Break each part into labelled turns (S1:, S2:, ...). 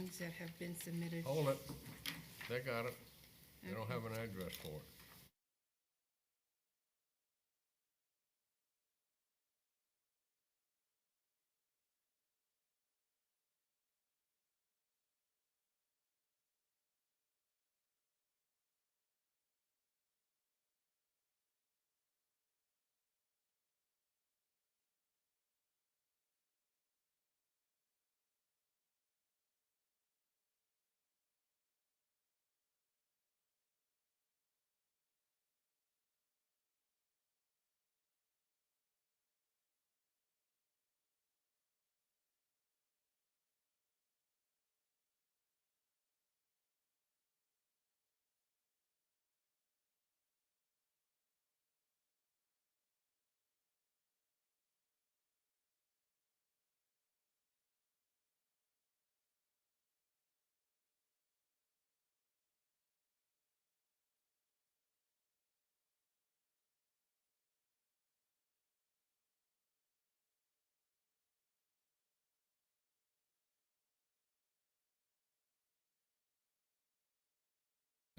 S1: things that have been submitted.
S2: Hold it. They got it. They don't have an address for it.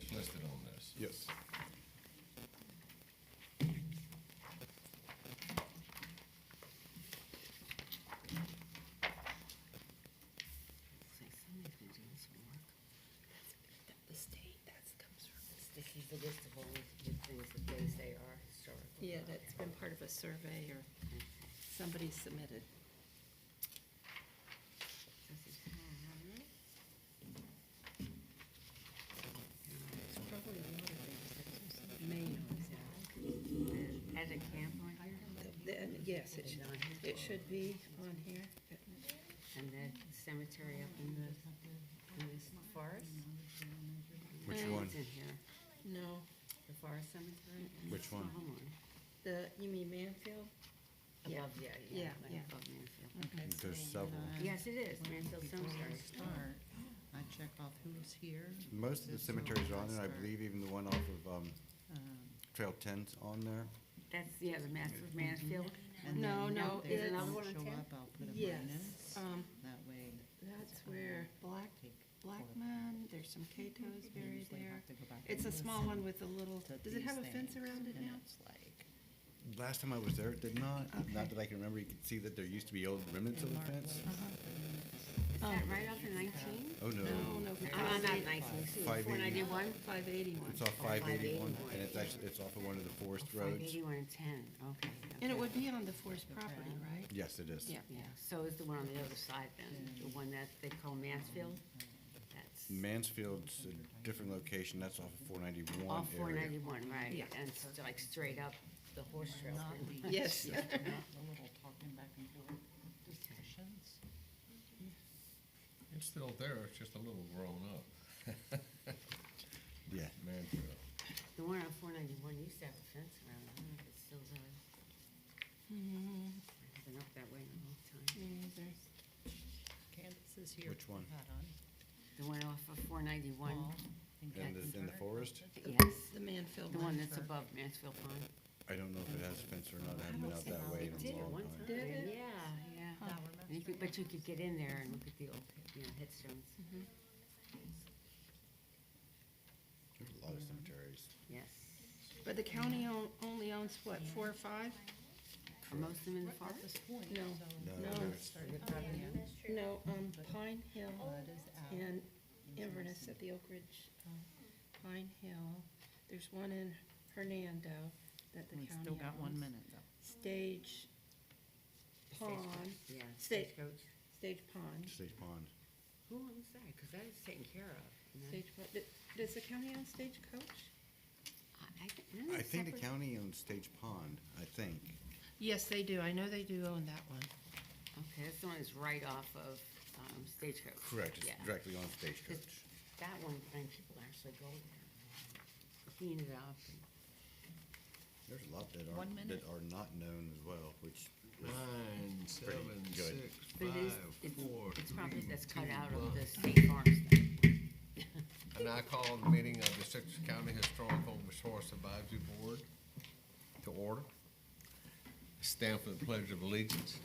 S2: It's listed on this.
S3: Yes.
S4: Say somebody's been doing some work.
S1: The state, that comes from the
S4: This
S1: state.
S4: is the list of all the things that they say are historical.
S1: Yeah, that's been part of a survey or somebody submitted.
S4: This is Hannah.
S1: It's probably a lot of things. Main.
S4: As a camp on here,
S1: Yes, it should be on here.
S4: and the cemetery up in this forest.
S3: Which
S1: Um,
S3: one?
S4: It's in here,
S1: No,
S4: the forest cemetery.
S3: Which one?
S1: you mean Manfield? Yeah.
S4: Above, yeah,
S1: Yeah,
S4: like
S1: yeah.
S4: above Mansfield.
S1: Okay.
S3: There's several.
S4: Yes, it is, Mansfield
S5: Before we
S4: Cemetery.
S5: start, I check off who's here.
S3: Most of the
S5: Just so
S3: cemeteries are on there, I
S5: start.
S3: believe even the one off of,
S5: Um,
S3: Trail 10's on there.
S4: That's, yeah, the Mansfield.
S5: and
S1: No,
S5: then
S1: no,
S5: if
S4: there's
S5: they
S4: another
S5: don't
S4: one on
S5: show
S4: 10?
S5: up, I'll put a
S1: Yes,
S5: minus. That way.
S1: that's where
S5: take
S1: Blackman, there's some Cato's buried
S5: usually
S1: there.
S5: have to go back
S1: It's a
S5: and
S1: small
S5: listen
S1: one with a little,
S5: to
S1: does it have a
S5: these
S1: fence
S5: things,
S1: around it
S5: and
S1: now?
S5: it's like
S3: Last time I was there, it did not.
S1: Okay.
S3: Not that I can remember, you could see that there used to be old remnants of the fence.
S4: Is that right off of 19?
S3: Oh, no.
S1: No, no.
S4: Not 19, excuse me,
S3: 580.
S4: 491?
S1: 581.
S3: It's off 581,
S4: 581.
S3: and it's actually, it's off of one of the forest roads.
S4: 581 and 10, okay.
S1: And it
S4: okay.
S1: would be on the forest property, right?
S3: Yes, it is.
S1: Yeah.
S4: Yeah, so is the one on the other side then, the one that they call Mansfield? That's
S3: Mansfield's a different location, that's off of 491
S4: off
S3: area.
S4: 491, right?
S1: Yeah.
S4: And it's like straight up the horse trail.
S5: not
S4: pretty
S5: the.
S4: much.
S1: Yes.
S5: Not the little talking back and forth discussions.
S2: It's still there, it's just a little grown up.
S3: Yeah.
S2: Mansfield.
S4: The one on 491 used to have a fence around it, I don't know if it still does. I haven't been up that way in a long time.
S1: Me neither.
S5: Candace is here.
S3: Which one?
S5: Hat on.
S4: The one off of 491,
S5: Paul,
S3: In the forest?
S4: yes,
S1: The Manfield
S4: the one
S1: one.
S4: that's above Mansfield Pond.
S3: I don't know if it has a fence or not, I haven't been out that way in
S4: It did
S3: a
S4: at
S3: long
S4: one
S3: time.
S4: time,
S1: Did it?
S4: yeah, yeah.
S5: Huh.
S4: And you could, but you could get in there and look at the old, headstones,
S3: There's a lot of cemeteries.
S4: yes.
S1: But the county only owns what, 4 or 5?
S4: Are most of them in the forest?
S1: No,
S3: No,
S1: no,
S3: there's-
S1: no, Pine Hill
S5: Bud is out.
S1: and Inverness at the Oak Ridge, Pine Hill. There's one in Hernando that the
S5: We
S1: county
S5: still got 1
S1: owns.
S5: minute though.
S1: Stage Pond,
S4: Yeah,
S1: State-
S4: stagecoach.
S1: Stage Pond,
S3: Stage Pond.
S4: Who owns that? Because that is taken care of. you know?
S1: Stage Pond. Does the county own Stagecoach?
S4: Isn't it
S3: I think the
S4: separate?
S3: county owns Stage Pond, I think.
S1: Yes, they do. I know they do own that one.
S4: Okay, that's the one that's right off of Stagecoach.
S3: Correct, it's
S4: Yeah.
S3: directly on Stagecoach.
S4: That one, and people actually go there, clean it up.
S3: There's a lot that
S5: 1
S3: are,
S5: minute.
S3: that are not known as well, which is
S2: 9, 7,
S3: good.
S2: 6,
S4: But it is,
S2: 5, 4,
S4: it's probably,
S2: 3,
S4: that's cut
S2: 2,
S4: out of
S2: 1.
S4: the state farm stuff.
S2: And I call the meeting of the Sixth County Historical Resource Advisory Board to order. Stand for the Pledge of Allegiance.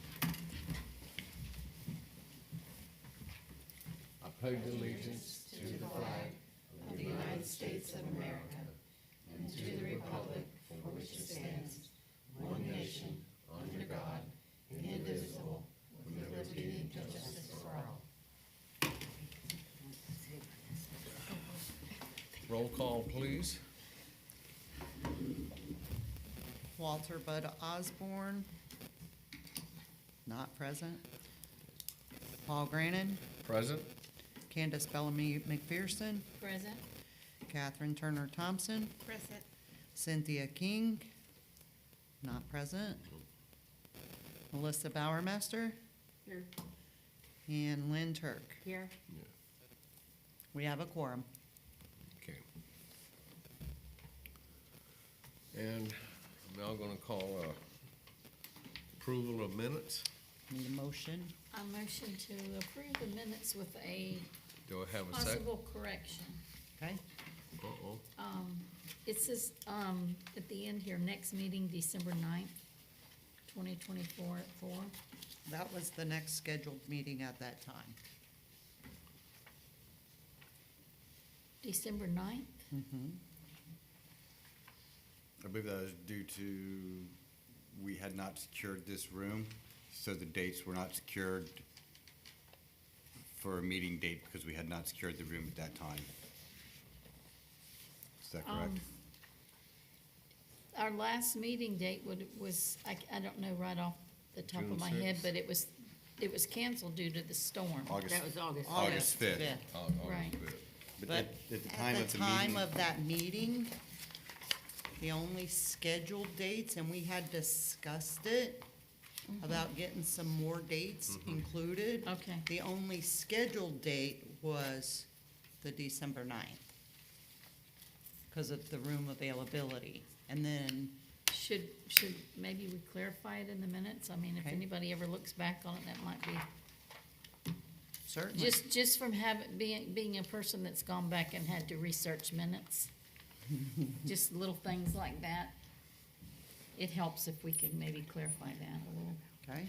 S2: I pledge allegiance to the flag
S1: of the United States of America and to the republic for which it stands, one nation, under God, indivisible, with liberty and justice for all.
S2: Roll call, please.
S5: Walter Bud Osborne, not present. Paul Grannon,
S2: Present.
S5: Candace Bellamy McPherson,
S1: Present.
S5: Catherine Turner Thompson,
S1: Present.
S5: Cynthia King, not present. Melissa Bowermaster,
S1: Here.
S5: and Lynn Turk.
S4: Here,
S5: We have a quorum.
S2: Okay. And I'm now gonna call approval of minutes.
S5: Need a motion?
S6: I motion to approve the minutes with a
S2: Do I have a second?
S6: possible correction.
S5: Okay,
S2: Uh-oh.
S6: It says, at the end here, next meeting, December 9th, 2024 at 4.
S5: that was the next scheduled meeting at that time.
S6: December 9th?
S5: Mm-hmm.
S3: I believe that was due to, we had not secured this room, so the dates were not secured for a meeting date because we had not secured the room at that time. Is that correct?
S6: Our last meeting date was, I don't know right off the top
S2: June
S6: of my head,
S2: 6th?
S6: but it was canceled due to the storm.
S3: August,
S4: that was August.
S3: August 5th.
S2: August
S6: Right.
S2: 5th.
S3: But
S5: But
S3: at the time of the
S5: time
S3: meeting,
S5: of that meeting, the only scheduled dates, and we had discussed it, about getting some more dates included.
S6: Okay.
S5: The only scheduled date was the December 9th, because of the room availability. And then,
S6: Should maybe we clarify it in the minutes? I mean, if
S5: Okay.
S6: anybody ever looks back on it, that might be.
S5: certainly,
S6: Just from being a person that's gone back and had to research minutes, just little things like that. It helps if we could maybe clarify that a little.
S5: okay?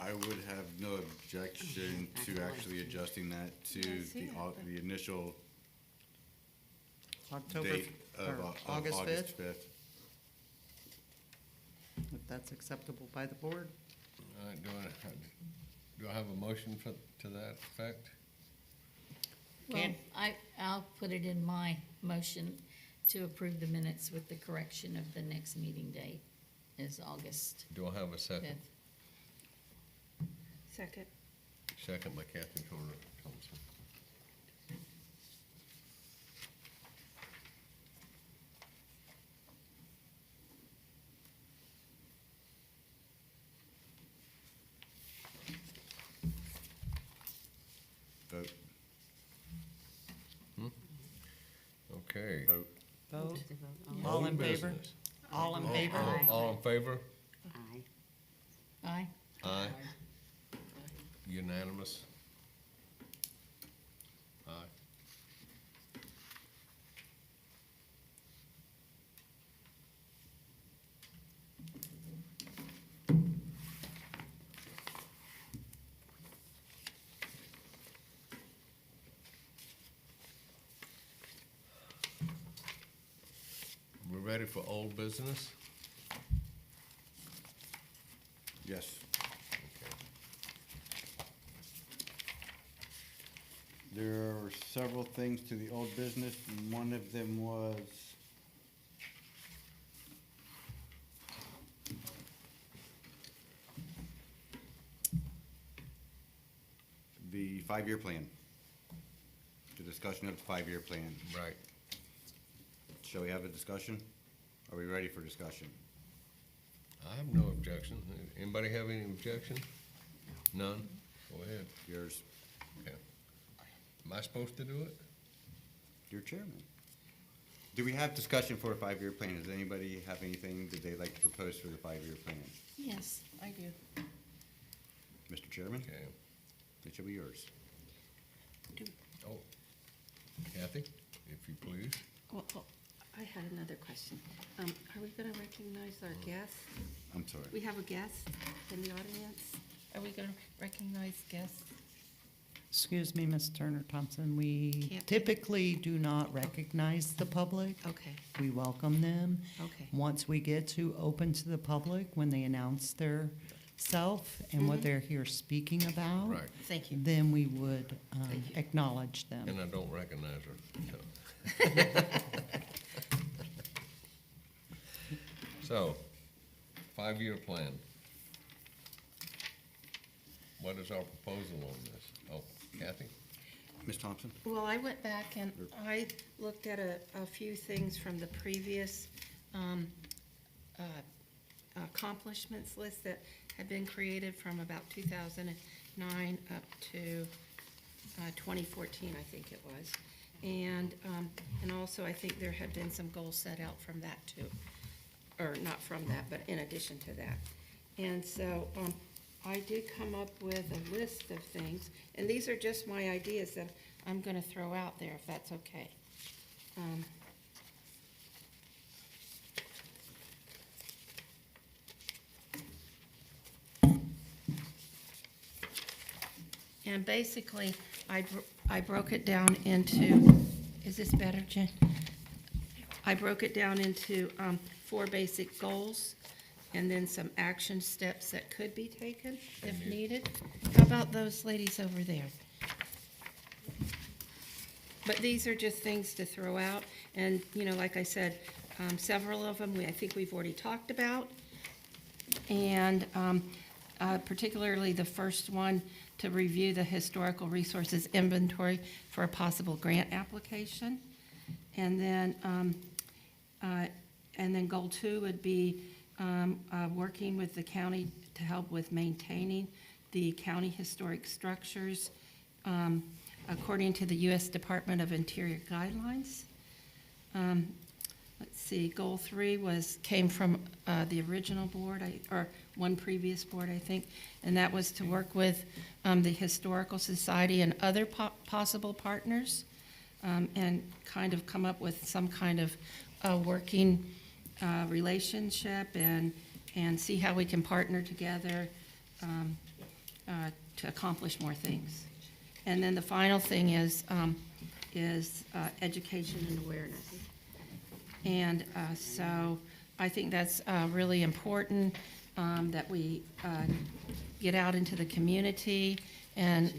S3: I would have no objection to actually adjusting that to the initial
S5: October,
S3: date
S5: or
S3: of
S5: August 5th,
S3: 5th.
S5: if that's acceptable by the board.
S2: All right, do I have a motion to that effect?
S6: Well,
S5: Can-
S6: I'll put it in my motion to approve the minutes with the correction of the next meeting date is August
S2: Do I have a second?
S6: 5th.
S1: Second.
S2: Second by Kathy Turner Thompson.
S3: Vote,
S2: Okay.
S3: vote.
S5: Vote.
S4: Just a vote.
S5: All
S2: Old
S5: in favor?
S2: business.
S5: All in favor?
S4: Aye.
S2: All in favor?
S4: Aye.
S6: Aye.
S2: Aye. Unanimous? Aye. We're ready for old business?
S3: Yes. There are several things to the old business, and one of them was the 5-year plan. The discussion of the 5-year plan.
S2: Right.
S3: Shall we have a discussion? Are we ready for discussion?
S2: I have no objection. Anybody have any objection? None? Go ahead.
S3: Yours,
S2: Okay. Am I supposed to do it?
S3: your chairman. Do we have discussion for a 5-year plan? Does anybody have anything that they'd like to propose for the 5-year plan?
S6: Yes.
S1: I do.
S3: Mr. Chairman,
S2: Okay.
S3: it shall be yours.
S2: Oh, Kathy, if you please.
S1: Well, I had another question. Are we gonna recognize our guests?
S3: I'm sorry.
S1: We have a guest in the audience? Are we gonna recognize guests?
S5: Excuse me, Ms. Turner Thompson, we
S1: Can't-
S5: typically do not recognize the public.
S1: Okay,
S5: We welcome them.
S1: okay.
S5: Once we get to open to the public, when they announce their self and what they're here speaking about,
S2: Right,
S1: Thank you.
S5: then we would
S1: Thank you.
S5: acknowledge them.
S2: and I don't recognize her, so. So, 5-year plan. What is our proposal on this? Oh, Kathy?
S3: Ms. Thompson?
S1: Well, I went back and I looked at a few things from the previous accomplishments list that had been created from about 2009 up to 2014, I think it was. And also, I think there had been some goals set out from that too. Or not from that, but in addition to that. And so I did come up with a list of things, and these are just my ideas that I'm gonna throw out there, if that's okay. And basically, I broke it down into, is this better, Jen? I broke it down into 4 basic goals, and then some action steps that could be taken if needed. How about those ladies over there? But these are just things to throw out, and, you know, like I said, several of them, I think we've already talked about. And particularly the first one, to review the historical resources inventory for a possible grant application. And then goal 2 would be working with the county to help with maintaining the county historic structures according to the U.S. Department of Interior guidelines. Let's see, goal 3 came from the original board, or one previous board, I think, and that was to work with the Historical Society and other possible partners, and kind of come up with some kind of working relationship and see how we can partner together to accomplish more things. And then the final thing is education and awareness. And so I think that's really important, that we get out into the community and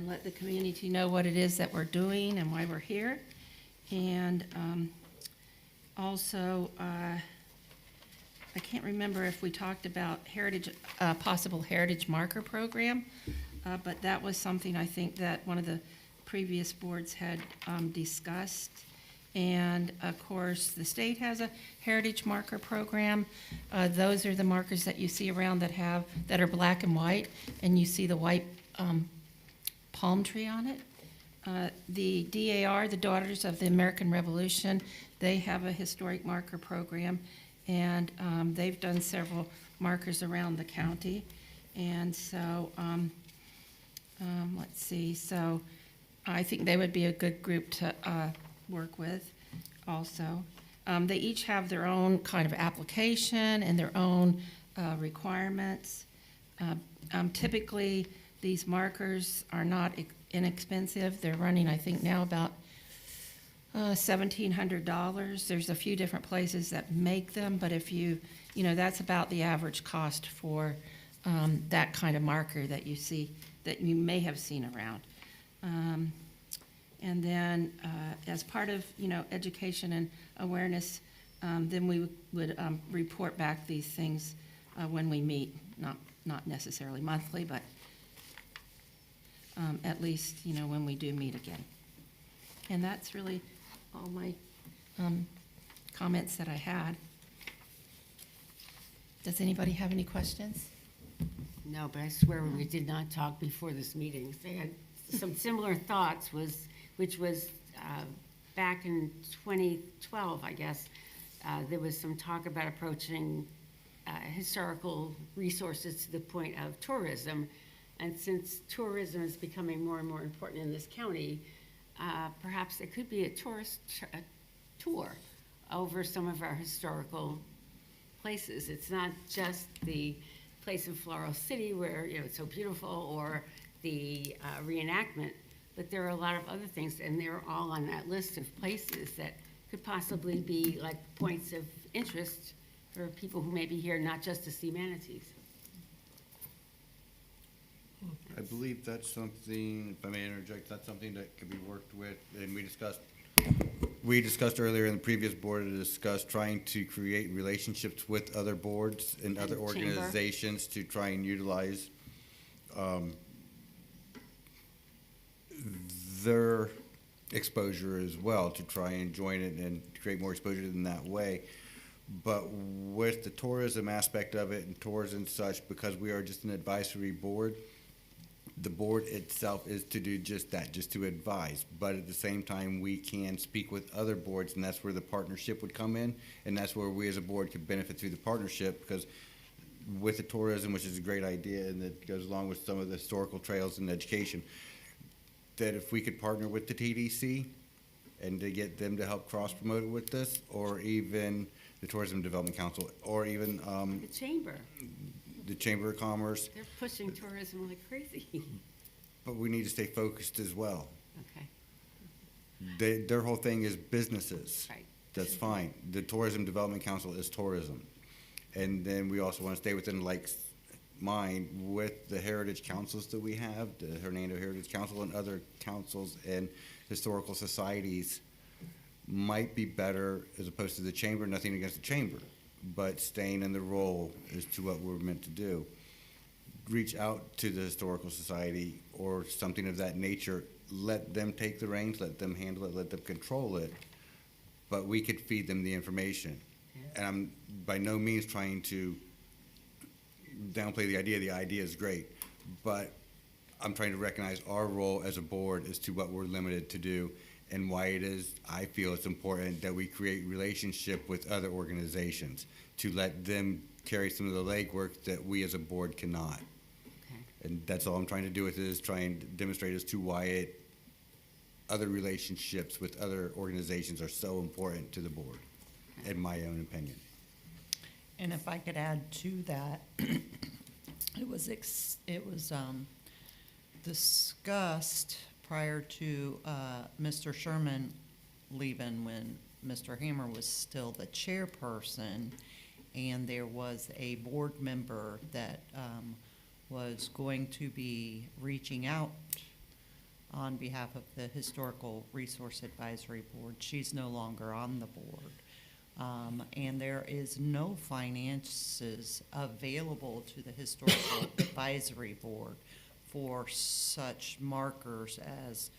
S1: let the community know what it is that we're doing and why we're here. And also, I can't remember if we talked about possible heritage marker program, but that was something I think that one of the previous boards had discussed. And of course, the state has a heritage marker program. Those are the markers that you see around that are black and white, and you see the white palm tree on it. The DAR, the Daughters of the American Revolution, they have a historic marker program, and they've done several markers around the county. And so, let's see, so I think they would be a good group to work with also. They each have their own kind of application and their own requirements. Typically, these markers are not inexpensive. They're running, I think, now about $1,700. There's a few different places that make them, but if that's about the average cost for that kind of marker that you see, that you may have seen around. And then, as part of, education and awareness, then we would report back these things when we meet, not necessarily monthly, but at least, when we do meet again. And that's really all my comments that I had. Does anybody have any questions?
S4: No, but I swear we did not talk before this meeting. They had some similar thoughts, which was back in 2012, I guess. There was some talk about approaching historical resources to the point of tourism. And since tourism is becoming more and more important in this county, perhaps there could be a tourist tour over some of our historical places. It's not just the place in Floral City where, it's so beautiful, or the reenactment, but there are a lot of other things, and they're all on that list of places that could possibly be like points of interest for people who may be here not just to see manatees.
S3: I believe that's something, if I may interject, that's something that could be worked with, and we discussed earlier in the previous board, to discuss trying to create relationships with other boards and other
S4: And chamber.
S3: organizations to try and utilize, their exposure as well, to try and join it and create more exposure in that way. But with the tourism aspect of it and tours and such, because we are just an advisory board, the board itself is to do just that, just to advise. But at the same time, we can speak with other boards, and that's where the partnership would come in. And that's where we as a board could benefit through the partnership, because with the tourism, which is a great idea, and that goes along with some of the historical trails and education, that if we could partner with the TDC and to get them to help cross-promote it with this, or even the Tourism Development Council, or even
S4: The chamber,
S3: the Chamber of Commerce,
S4: they're pushing tourism like crazy.
S3: but we need to stay focused as well.
S4: Okay,
S3: Their whole thing is businesses.
S4: right.
S3: That's fine. The Tourism Development Council is tourism. And then we also want to stay within Lake's mind with the heritage councils that we have, the Hernando Heritage Council and other councils and historical societies might be better as opposed to the chamber, nothing against the chamber, but staying in the role as to what we're meant to do. Reach out to the historical society or something of that nature, let them take the reins, let them handle it, let them control it, but we could feed them the information. And I'm by no means trying to downplay the idea is great, but I'm trying to recognize our role as a board as to what we're limited to do and why it is, I feel it's important that we create relationship with other organizations to let them carry some of the legwork that we as a board cannot.
S4: Okay.
S3: And that's all I'm trying to do with it, is try and demonstrate as to why other relationships with other organizations are so important to the board, in my own opinion.
S5: And if I could add to that, it was discussed prior to Mr. Sherman leaving, when Mr. Hammer was still the chairperson, and there was a board member that was going to be reaching out on behalf of the Historical Resource Advisory Board. She's no longer on the board. And there is no finances available to the Historical Advisory Board for such markers as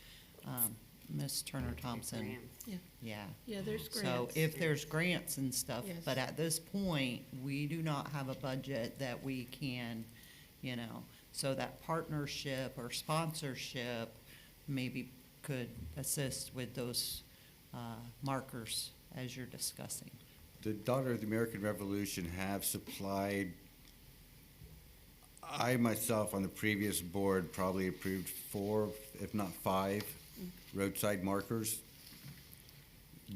S5: Ms. Turner Thompson.
S4: Grants.
S5: Yeah.
S6: Yeah, there's
S5: So
S6: grants.
S5: if there's grants and stuff,
S6: Yes.
S5: but at this point, we do not have a budget that we can, so that partnership or sponsorship maybe could assist with those markers as you're discussing.
S3: The Daughter of the American Revolution have supplied, I myself on the previous board probably approved 4, if not 5 roadside markers.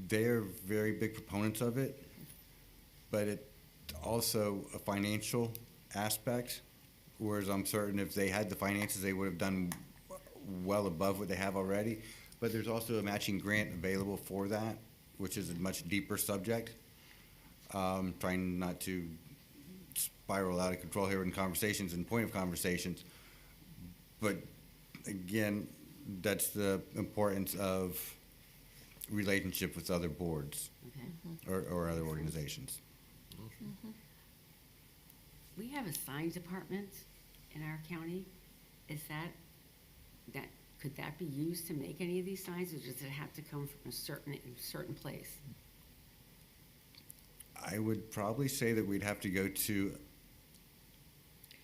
S3: They're very big proponents of it, but it also a financial aspect, whereas I'm certain if they had the finances, they would have done well above what they have already. But there's also a matching grant available for that, which is a much deeper subject. Trying not to spiral out of control here in conversations and point of conversations. But again, that's the importance of relationship with other boards
S4: Okay.
S3: or other organizations.
S4: We have a sign department in our county. Is that, could that be used to make any of these signs, or does it have to come from a certain place?
S3: I would probably say that we'd have to go to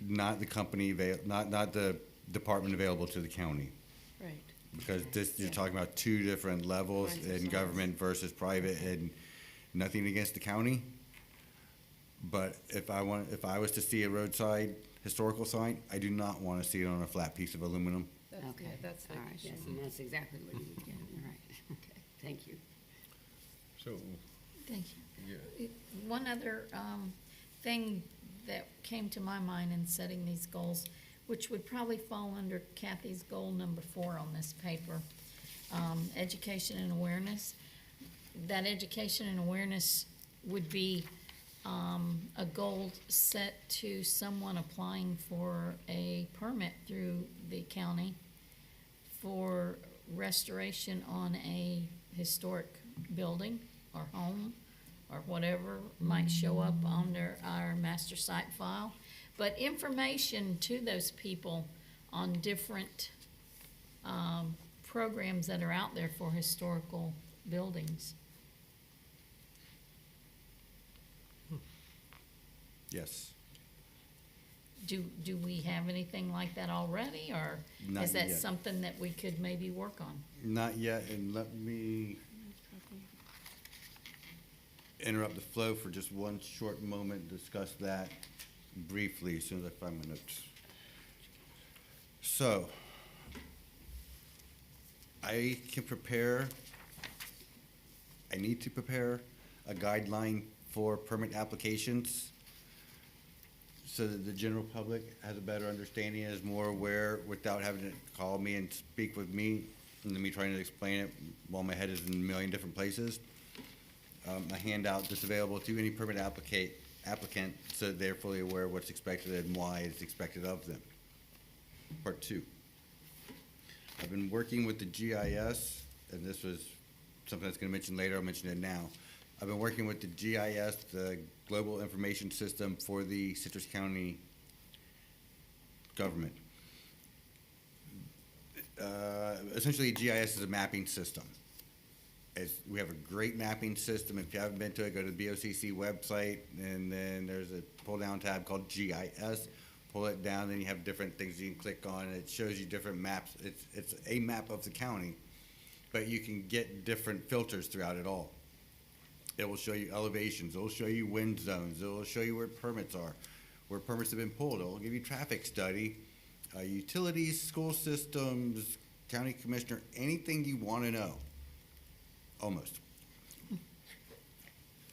S3: not the company, not the department available to the county.
S6: Right.
S3: Because this, you're
S6: Yeah.
S3: talking about 2 different levels
S6: Kinds of
S3: in
S6: signs.
S3: government versus private, and nothing against the county. But if I was to see a roadside historical sign, I do not want to see it on a flat piece of aluminum.
S4: Okay,
S1: that's
S4: all right, yes, and that's exactly what you would get, you're right, okay, thank you.
S2: So,
S6: Thank you.
S2: yeah,
S6: One other thing that came to my mind in setting these goals which would probably fall under Kathy's goal number 4 on this paper. Education and awareness. That education and awareness would be a goal set to someone applying for a permit through the county for restoration on a historic building or home or whatever might show up under our master site file. But information to those people on different programs that are out there for historical buildings.
S3: Yes.
S6: Do we have anything like that already, or
S3: Not
S6: is that
S3: yet.
S6: something that we could maybe work on?
S3: Not yet, and let me interrupt the flow for just one short moment, discuss that briefly as soon as I find my notes. So, I need to prepare a guideline for permit applications so that the general public has a better understanding, is more aware, without having to call me and speak with me, and then me trying to explain it while my head is in a million different places. A handout that's available to any permit applicant, so that they're fully aware of what's expected and why it's expected of them. Part 2. I've been working with the GIS, and this was something that's gonna mention later, I'll mention it now. I've been working with the GIS, the Global Information System for the Citrus County government. Essentially, GIS is a mapping system. We have a great mapping system. If you haven't been to it, go to the BOCC website, and then there's a pull-down tab called GIS. Pull it down, then you have different things you can click on, and it shows you different maps. It's a map of the county, but you can get different filters throughout it all. It will show you elevations, it will show you wind zones, it will show you where permits are, where permits have been pulled, it will give you traffic study, utilities, school systems, county commissioner, anything you wanna know, almost.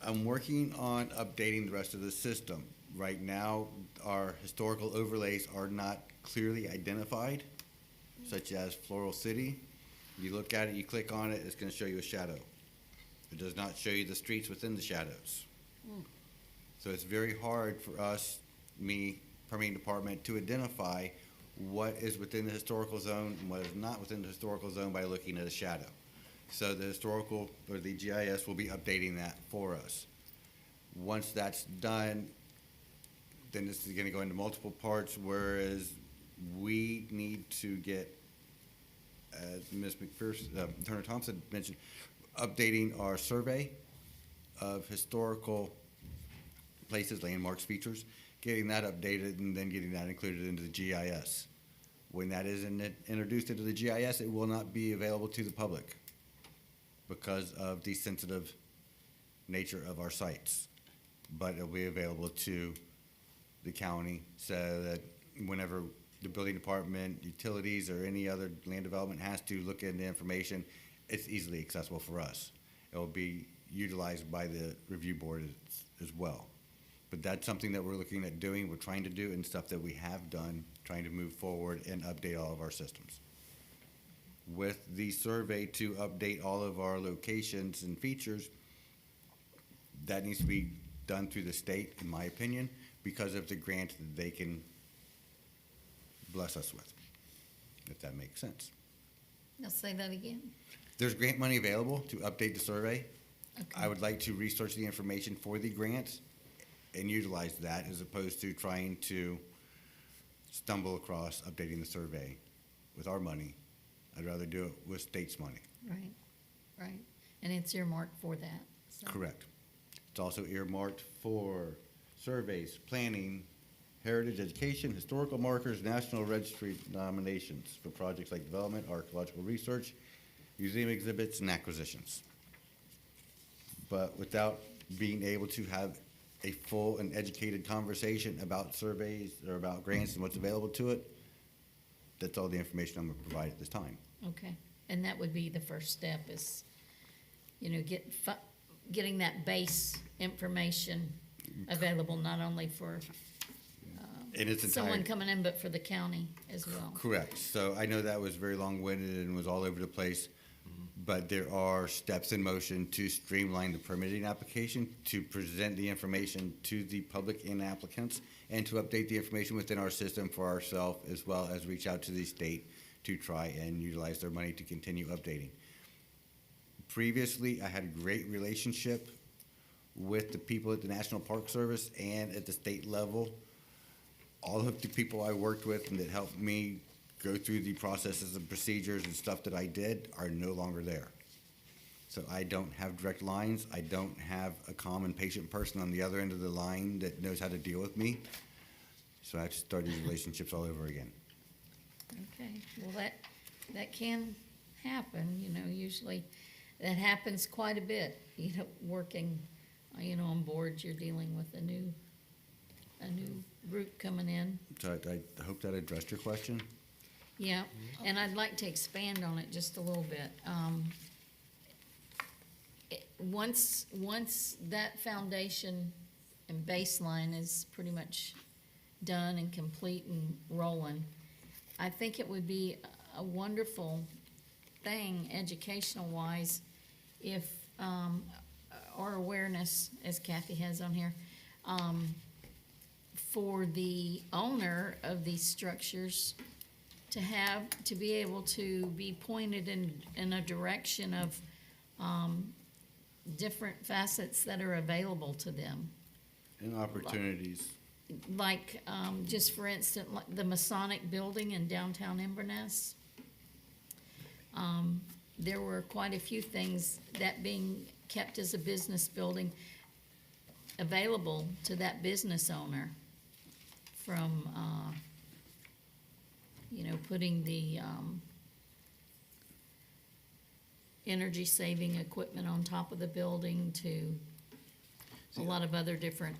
S3: I'm working on updating the rest of the system. Right now, our historical overlays are not clearly identified, such as Floral City. You look at it, you click on it, it's gonna show you a shadow. It does not show you the streets within the shadows. So it's very hard for us, me, permitting department, to identify what is within the historical zone and what is not within the historical zone by looking at a shadow. So the historical, or the GIS, will be updating that for us. Once that's done, then this is gonna go into multiple parts, whereas we need to get, as Ms. Turner Thompson mentioned, updating our survey of historical places, landmarks, features, getting that updated, and then getting that included into the GIS. When that is introduced into the GIS, it will not be available to the public because of the sensitive nature of our sites. But it'll be available to the county, so that whenever the building department, utilities, or any other land development has to look into information, it's easily accessible for us. It will be utilized by the review board as well. But that's something that we're looking at doing, we're trying to do, and stuff that we have done, trying to move forward and update all of our systems. With the survey to update all of our locations and features, that needs to be done through the state, in my opinion, because of the grant that they can bless us with, if that makes sense.
S6: Now say that again.
S3: There's grant money available to update the survey.
S6: Okay.
S3: I would like to research the information for the grant and utilize that, as opposed to trying to stumble across updating the survey with our money. I'd rather do it with state's money.
S6: Right, right. And it's earmarked for that. So.
S3: Correct. It's also earmarked for surveys, planning, heritage education, historical markers, national registry nominations for projects like development, archaeological research, museum exhibits, and acquisitions. But without being able to have a full and educated conversation about surveys or about grants and what's available to it, that's all the information I'm gonna provide at this time.
S6: Okay, and that would be the first step is, you know, getting that base information available not only for
S3: in its
S6: someone
S3: entirety.
S6: coming in, but for the county as well.
S3: Correct. So I know that was very long-winded and was all over the place, but there are steps in motion to streamline the permitting application, to present the information to the public and applicants, and to update the information within our system for ourselves, as well as reach out to the state to try and utilize their money to continue updating. Previously, I had a great relationship with the people at the National Park Service and at the state level. All of the people I worked with and that helped me go through the processes and procedures and stuff that I did are no longer there. So I don't have direct lines. I don't have a calm and patient person on the other end of the line that knows how to deal with me. So I have to start these relationships all over again.
S6: Okay, well, that can happen, usually that happens quite a bit, working, on boards, you're dealing with a new group coming in.
S3: So I hope that addressed your question.
S6: Yeah, and I'd like to expand on it just a little bit. Once that foundation and baseline is pretty much done and complete and rolling, I think it would be a wonderful thing, educational-wise, if, our awareness, as Kathy has on here, for the owner of these structures to be able to be pointed in a direction of different facets that are available to them.
S3: And opportunities.
S6: Like, just for instance, like the Masonic Building in downtown Inverness. There were quite a few things that being kept as a business building available to that business owner from, putting the energy-saving equipment on top of the building to a lot of other different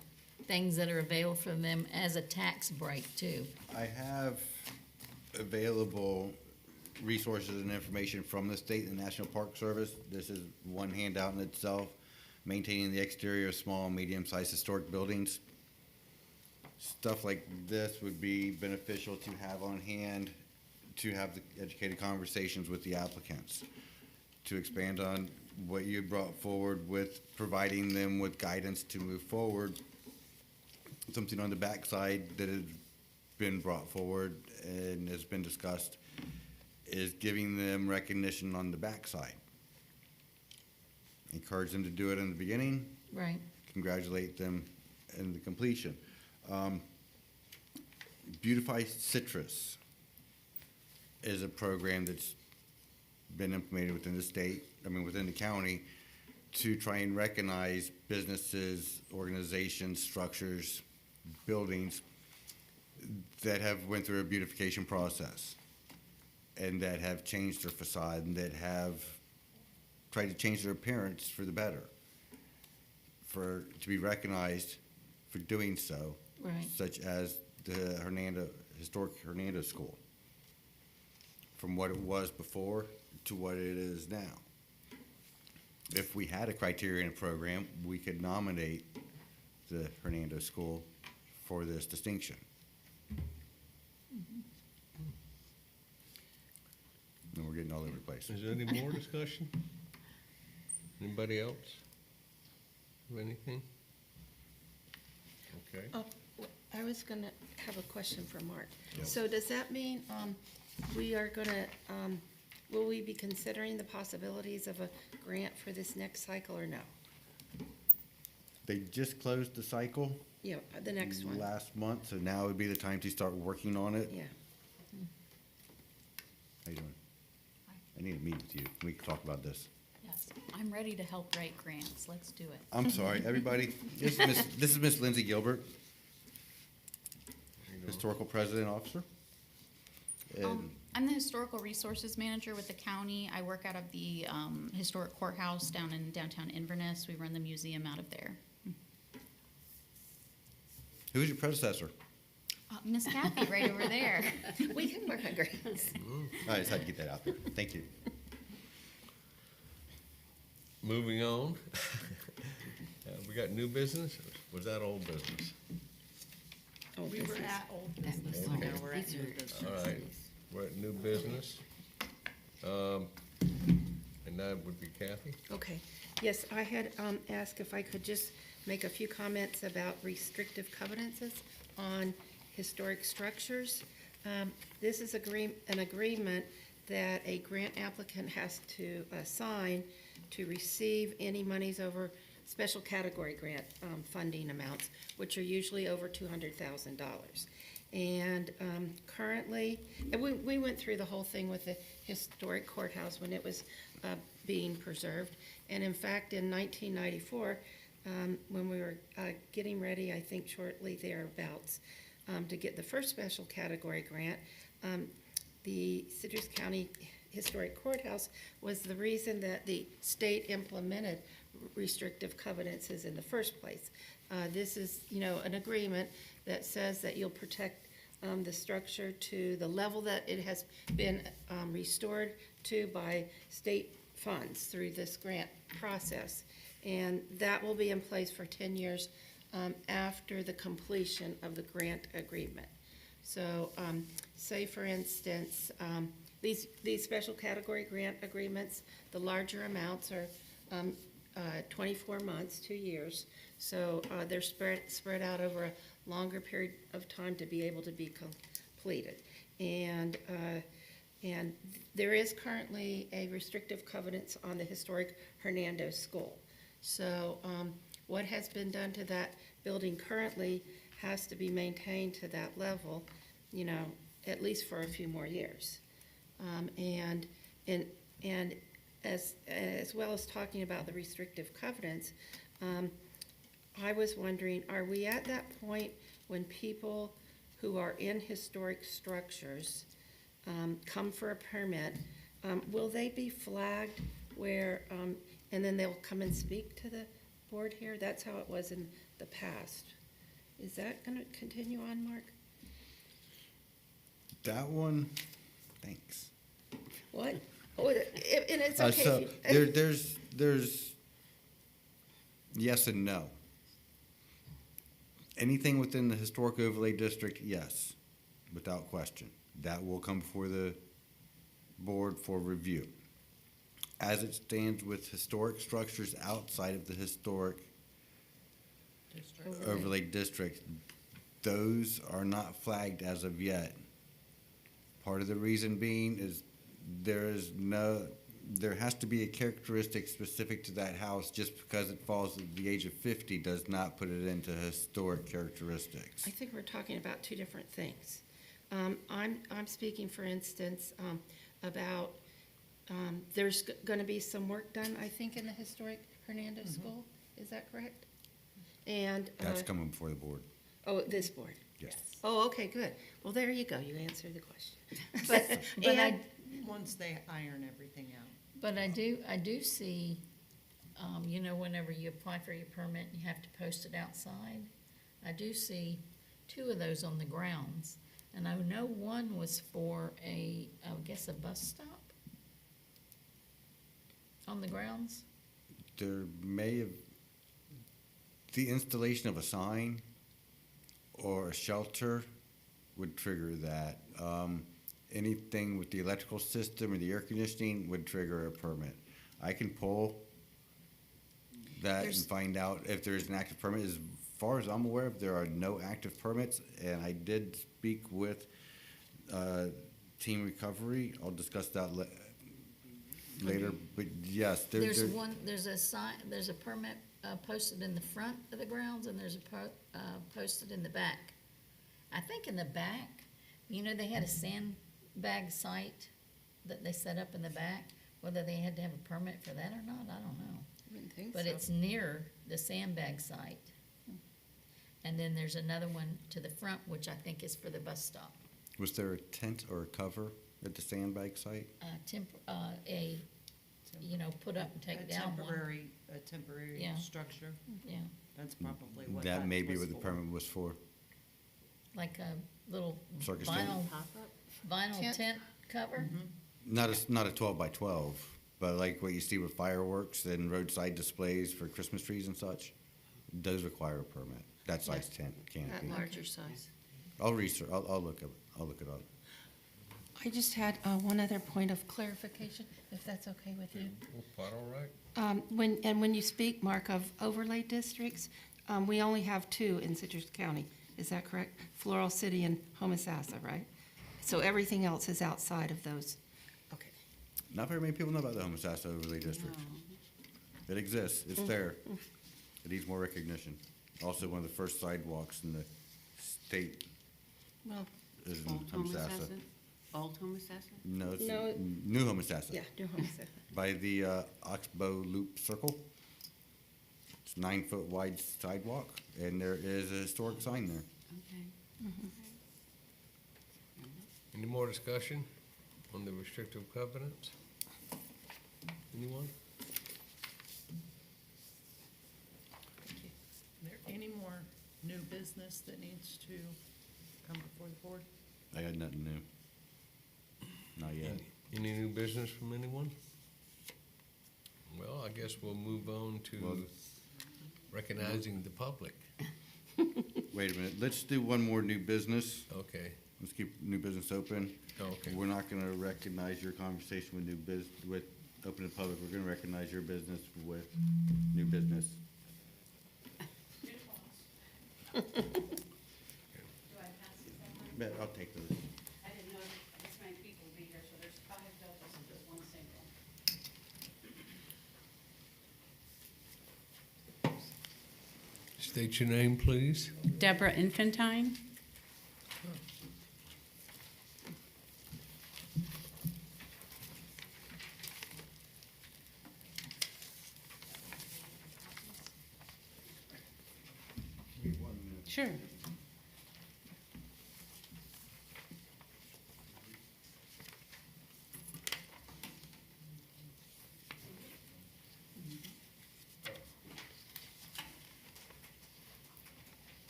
S6: things that are available from them as a tax break too.
S3: I have available resources and information from the state and National Park Service. This is one handout in itself, maintaining the exterior of small and medium-sized historic buildings. Stuff like this would be beneficial to have on hand, to have the educated conversations with the applicants, to expand on what you brought forward with providing them with guidance to move forward. Something on the backside that has been brought forward and has been discussed is giving them recognition on the backside. Encourage them to do it in the beginning,
S6: Right.
S3: congratulate them in the completion. Beautify Citrus is a program that's been implemented within the state, within the county, to try and recognize businesses, organizations, structures, buildings that have went through a beautification process and that have changed their facade and that have tried to change their appearance for the better, to be recognized for doing so.
S6: Right.
S3: Such as the historic Hernando School, from what it was before to what it is now. If we had a criteria and a program, we could nominate the Hernando School for this distinction. And we're getting all over the place.
S2: Is there any more discussion? Anybody else? Have anything? Okay.
S1: Oh, I was gonna have a question for Mark.
S3: Yeah.
S1: So does that mean, we are gonna, will we be considering the possibilities of a grant for this next cycle or no?
S3: They just closed the cycle
S1: Yeah, the next one,
S3: last month, so now would be the time to start working on it.
S1: yeah.
S3: How you doing? I need to meet with you. We can talk about this.
S7: Yes, I'm ready to help write grants. Let's do it.
S3: I'm sorry, everybody. This is Miss Lindsay Gilbert, Historical President Officer. And
S7: I'm the Historical Resources Manager with the county. I work out of the Historic Courthouse down in downtown Inverness. We run the museum out of there.
S3: who's your predecessor?
S7: Miss Kathy, right over there.
S1: We can work on grants.
S3: I just had to get that out there. Thank you.
S2: Moving on. We got new business? Was that old business?
S4: Oh,
S1: We
S4: this
S1: were
S4: is-
S1: at old
S4: that was
S1: business.
S4: old.
S5: Now we're at
S4: These
S5: new
S4: are-
S5: business.
S2: All right, we're at new business. And that would be Kathy.
S8: Okay, yes, I had asked if I could just make a few comments about restrictive covenances on historic structures. This is an agreement that a grant applicant has to sign to receive any monies over special category grant funding amounts, which are usually over $200,000. And currently, and we went through the whole thing with the historic courthouse when it was being preserved. And in fact, in 1994, when we were getting ready, I think shortly thereabouts, to get the first special category grant, the Citrus County Historic Courthouse was the reason that the state implemented restrictive covenances in the first place. This is, an agreement that says that you'll protect the structure to the level that it has been restored to by state funds through this grant process. And that will be in place for 10 years after the completion of the grant agreement. So, say for instance, these special category grant agreements, the larger amounts are 24 months, 2 years. So they're spread out over a longer period of time to be able to be completed. And there is currently a restrictive covenants on the historic Hernando School. So what has been done to that building currently has to be maintained to that level, at least for a few more years. And as well as talking about the restrictive covenants, I was wondering, are we at that point when people who are in historic structures come for a permit, will they be flagged where, and then they'll come and speak to the board here? That's how it was in the past. Is that going to continue on, Mark?
S3: That one, thanks.
S8: What? Oh, and it's
S3: So
S8: okay.
S3: there's yes and no. Anything within the historic overlay district, yes, without question. That will come before the board for review. As it stands with historic structures outside of the historic overlay district, those are not flagged as of yet. Part of the reason being is there has to be a characteristic specific to that house. Just because it falls at the age of 50 does not put it into historic characteristics.
S8: I think we're talking about two different things. I'm speaking, for instance, about, there's going to be some work done, I think, in the historic Hernando School. Is that correct? And,
S3: That's coming before the board,
S8: oh, this board.
S3: yes.
S8: Oh, okay, good. Well, there you go. You answered the question.
S6: But
S8: And-
S5: Once they iron everything out.
S6: But I do see, whenever you apply for your permit, you have to post it outside. I do see 2 of those on the grounds, and I know one was for I guess a bus stop on the grounds.
S3: There may have, the installation of a sign or a shelter would trigger that. Anything with the electrical system or the air conditioning would trigger a permit. I can pull that and
S8: There's-
S3: find out if there's an active permit. As far as I'm aware of, there are no active permits, and I did speak with Team Recovery. I'll discuss that later, but yes,
S6: There's
S3: there,
S6: there's a sign, there's a permit posted in the front of the grounds, and there's a posted in the back. I think in the back, they had a sandbag site that they set up in the back. Whether they had to have a permit for that or not, I don't know.
S8: I wouldn't think
S6: But
S8: so.
S6: it's near the sandbag site. And then there's another one to the front, which I think is for the bus stop.
S3: was there a tent or a cover at the sandbag site?
S6: Put up and take down one.
S5: A temporary
S6: Yeah.
S5: structure.
S6: Yeah,
S5: That's probably what
S3: That may be
S5: was
S3: what the
S5: for.
S3: permit was for.
S6: like a little
S3: Circus tent.
S6: vinyl
S8: Tent?
S6: tent cover.
S3: Not a 12 by 12, but like what you see with fireworks and roadside displays for Christmas trees and such, those require a permit. That size tent
S8: That
S3: can't be.
S8: larger size.
S3: I'll research, I'll look it, I'll look it up.
S8: I just had one other point of clarification, if that's okay with you.
S2: Quite all right.
S8: When you speak, Mark, of overlay districts, we only have two in Citrus County. Is that correct? Floral City and Homosassa, right? So everything else is outside of those. Okay.
S3: Not very many people know about the Homosassa overlay district. It exists, it's there. It needs more recognition. Also, one of the first sidewalks in the state
S8: Well,
S3: is in
S4: Old
S3: Homosassa.
S4: Homosassa? Old Homosassa?
S3: No, it's
S8: No.
S3: New Homosassa.
S8: yeah, New Homosassa.
S3: By the Oxbow Loop Circle. It's 9-foot wide sidewalk, and there is a historic sign there.
S4: Okay.
S2: Any more discussion on the restrictive covenants? Anyone?
S5: Is there any more new business that needs to come before the board?
S3: I had nothing new. Not yet.
S2: Any new business from anyone? Well, I guess we'll move on to
S3: Well-
S2: recognizing the public.
S3: Wait a minute, let's do one more new business.
S2: Okay,
S3: Let's keep new business open.
S2: okay.
S3: We're not gonna recognize your conversation with with open to public. We're gonna recognize your business with new business. Bet, I'll take those.
S4: I didn't know this many people would be here, so there's 5 doubles and just 1 single.
S2: State your name, please.
S9: Deborah Infantine. Sure.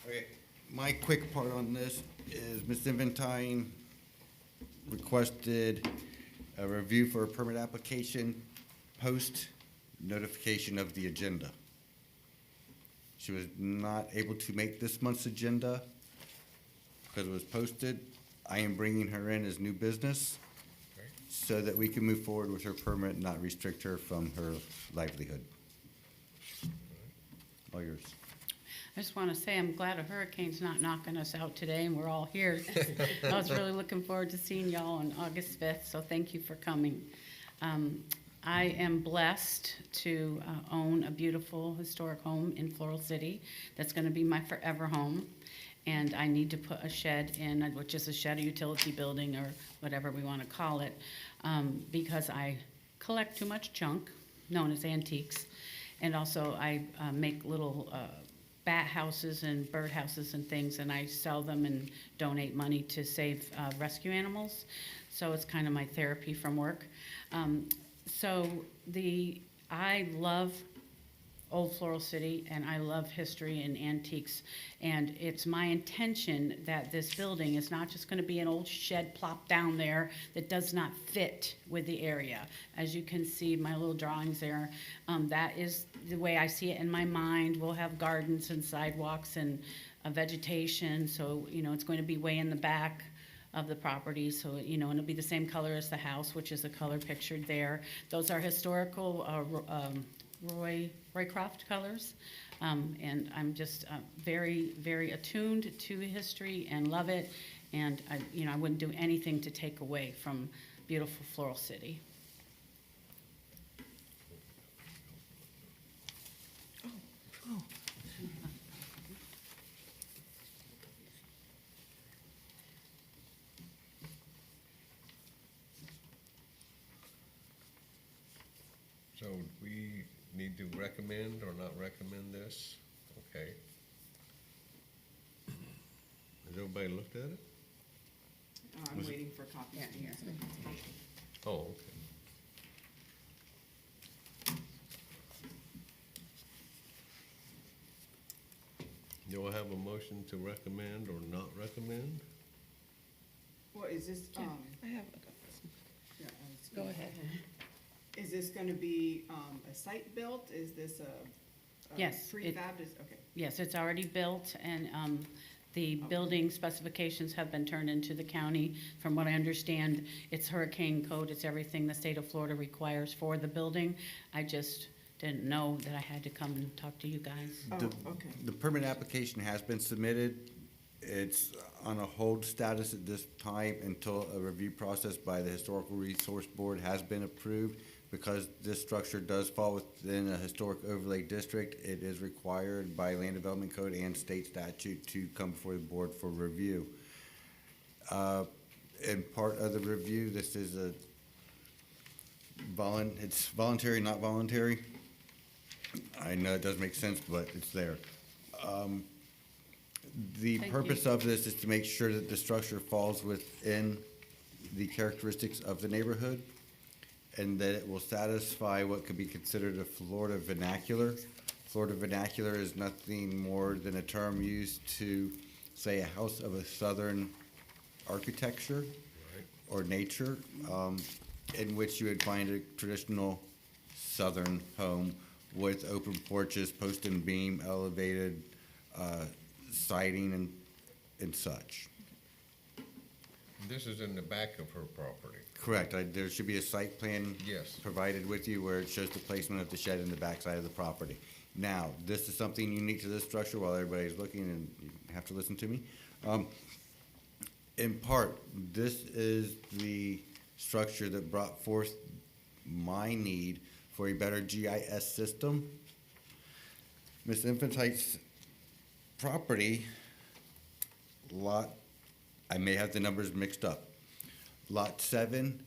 S3: Okay, my quick part on this is Ms. Inventine requested a review for a permit application post notification of the agenda. She was not able to make this month's agenda because it was posted. I am bringing her in as new business so that we can move forward with her permit and not restrict her from her livelihood. All yours.
S9: I just want to say I'm glad a hurricane's not knocking us out today and we're all here. I was really looking forward to seeing y'all on August 5th, so thank you for coming. I am blessed to own a beautiful historic home in Floral City that's going to be my forever home. And I need to put a shed in, which is a shed, a utility building, or whatever we want to call it, because I collect too much junk, known as antiques. And also I make little bat houses and bird houses and things, and I sell them and donate money to save rescue animals. So it's kind of my therapy from work. I love Old Floral City, and I love history and antiques. And it's my intention that this building is not just gonna be an old shed plopped down there that does not fit with the area. As you can see, my little drawings there, that is the way I see it in my mind. We'll have gardens and sidewalks and vegetation, so, it's going to be way in the back of the property, so, and it'll be the same color as the house, which is the color pictured there. Those are historical, Roycroft colors, and I'm just very, very attuned to history and love it, and I wouldn't do anything to take away from beautiful Floral City.
S2: So we need to recommend or not recommend this? Okay. Has everybody looked at it?
S10: I'm waiting for copies.
S2: Oh, okay. Do I have a motion to recommend or not recommend?
S10: Well, is this,
S8: I have,
S10: yeah, I was
S8: go
S10: gonna-
S8: ahead.
S10: Is this gonna be, a site built? Is this a
S9: Yes,
S10: prefab? Okay.
S9: Yes, it's already built, and The building specifications have been turned into the county. From what I understand, it's hurricane code, it's everything the state of Florida requires for the building. I just didn't know that I had to come and talk to you guys.
S10: Oh,
S3: The-
S10: okay.
S3: The permit application has been submitted. It's on a hold status at this time until a review process by the Historical Resource Board has been approved. Because this structure does fall within a historic overlay district, it is required by Land Development Code and state statute to come before the board for review. In part of the review, this is it's voluntary, not voluntary. I know it doesn't make sense, but it's there. The
S9: Thank
S3: purpose
S9: you.
S3: of this is to make sure that the structure falls within the characteristics of the neighborhood, and that it will satisfy what could be considered a Florida vernacular. Florida vernacular is nothing more than a term used to say a house of a southern architecture or nature, in which you would find a traditional southern home with open porches, post and beam, elevated siding and such.
S2: This is in the back of her property.
S3: Correct. There should be a site plan.
S2: Yes.
S3: Provided with you where it shows the placement of the shed in the backside of the property. Now, this is something unique to this structure while everybody's looking, and you have to listen to me. In part, this is the structure that brought forth my need for a better GIS system. Ms. Infantite's property, I may have the numbers mixed up. Lot 7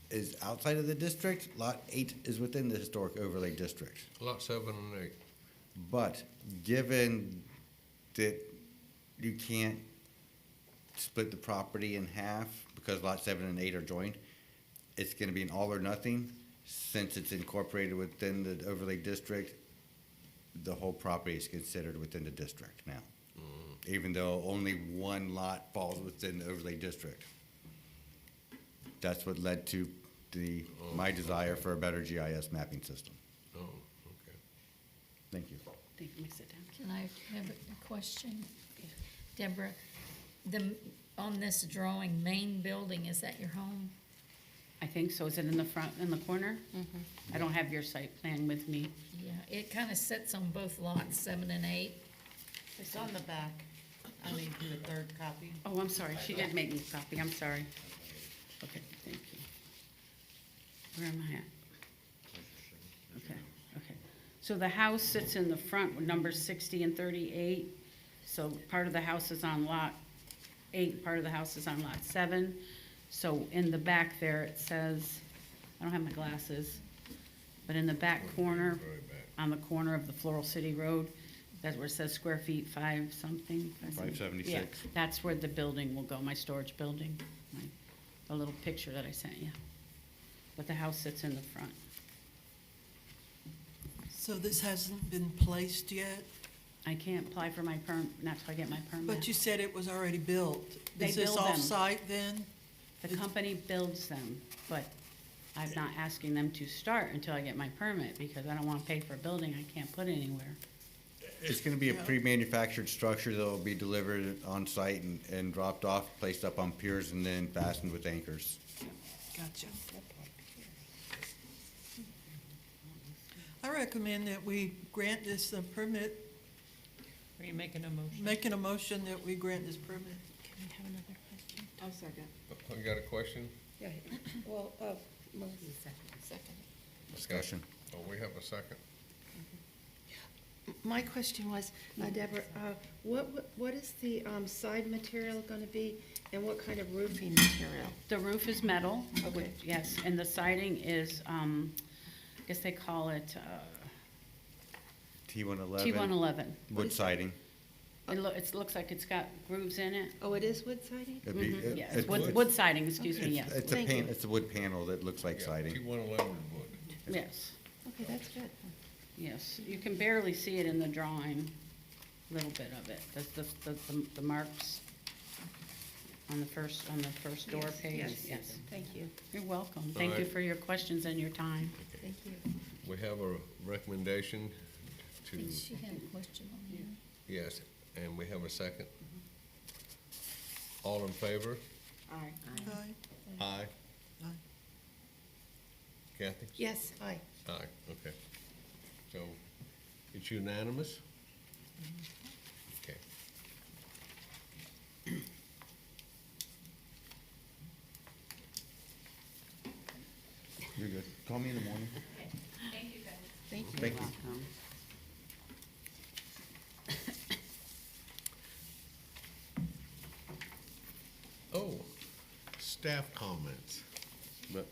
S3: is outside of the district, Lot 8 is within the historic overlay district.
S2: Lot 7 and 8.
S3: But given that you can't split the property in half because Lot 7 and 8 are joined, it's gonna be an all or nothing. Since it's incorporated within the overlay district, the whole property is considered within the district now. Even though only one lot falls within the overlay district. That's what led to my desire for a better GIS mapping system.
S2: Oh, okay.
S3: Thank you.
S9: Thank you, sit down.
S6: Can I have a question? Deborah, on this drawing, main building, is that your home?
S9: I think so. Is it in the front, in the corner? I don't have your site plan with me.
S6: Yeah, it kind of sits on both lots, 7 and 8.
S5: It's on the back. I mean, in the third copy.
S9: Oh, I'm sorry. She did make me a copy. I'm sorry. Okay, thank you. Where am I at? Okay, okay. So the house sits in the front with numbers 60 and 38. So part of the house is on lot 8, part of the house is on lot 7. So in the back there, it says, I don't have my glasses, but in the back corner,
S2: Very back.
S9: on the corner of the Floral City Road, that's where it says square feet, 5 something.
S3: 576.
S9: Yeah, that's where the building will go, my storage building, the little picture that I sent you. But the house sits in the front.
S11: So this hasn't been placed yet?
S9: I can't apply for my not till I get my permit.
S11: But you said it was already built.
S9: They
S11: Is this
S9: build them.
S11: off-site then?
S9: The company builds them, but I'm not asking them to start until I get my permit, because I don't wanna pay for a building I can't put anywhere.
S3: It's gonna be a
S11: Yeah.
S3: pre-manufactured structure that will be delivered on site and dropped off, placed up on piers, and then fastened with anchors.
S11: Gotcha. I recommend that we grant this a permit,
S5: Are you making a motion?
S11: making a motion that we grant this permit.
S10: I'll second.
S2: You got a question?
S8: Yeah, well, second.
S3: Discussion.
S2: Oh, we have a second.
S8: My question was, Deborah, what is the side material gonna be, and what kind of roofing material?
S9: The roof is metal.
S8: Okay.
S9: Yes, and the siding is, I guess they call it,
S3: T111.
S9: T111.
S3: Wood siding.
S9: It looks like it's got grooves in it.
S8: Oh, it is wood siding?
S3: It'd be-
S9: Mhm, yes,
S3: it's-
S9: wood siding, excuse me, yes,
S3: It's a
S8: Thank you.
S3: it's a wood panel that looks like siding.
S2: T111 wood.
S9: yes,
S8: Okay, that's good.
S9: yes. You can barely see it in the drawing, a little bit of it. The marks on the first door
S8: Yes,
S9: page, yes.
S8: Thank you,
S9: You're welcome. Thank you
S2: right.
S9: for your questions and your time.
S8: thank you.
S2: We have a recommendation to,
S6: She had a question on here.
S2: yes, And we have a second? All in favor?
S10: Aye.
S11: Aye.
S2: Aye.
S11: Aye.
S2: Kathy?
S8: Yes, aye.
S2: Aye, okay. So, it's unanimous? Okay.
S3: You're good. Call me in the morning.
S8: Thank you.
S3: Thank you.
S4: Welcome.
S2: Oh, staff comments.
S3: But,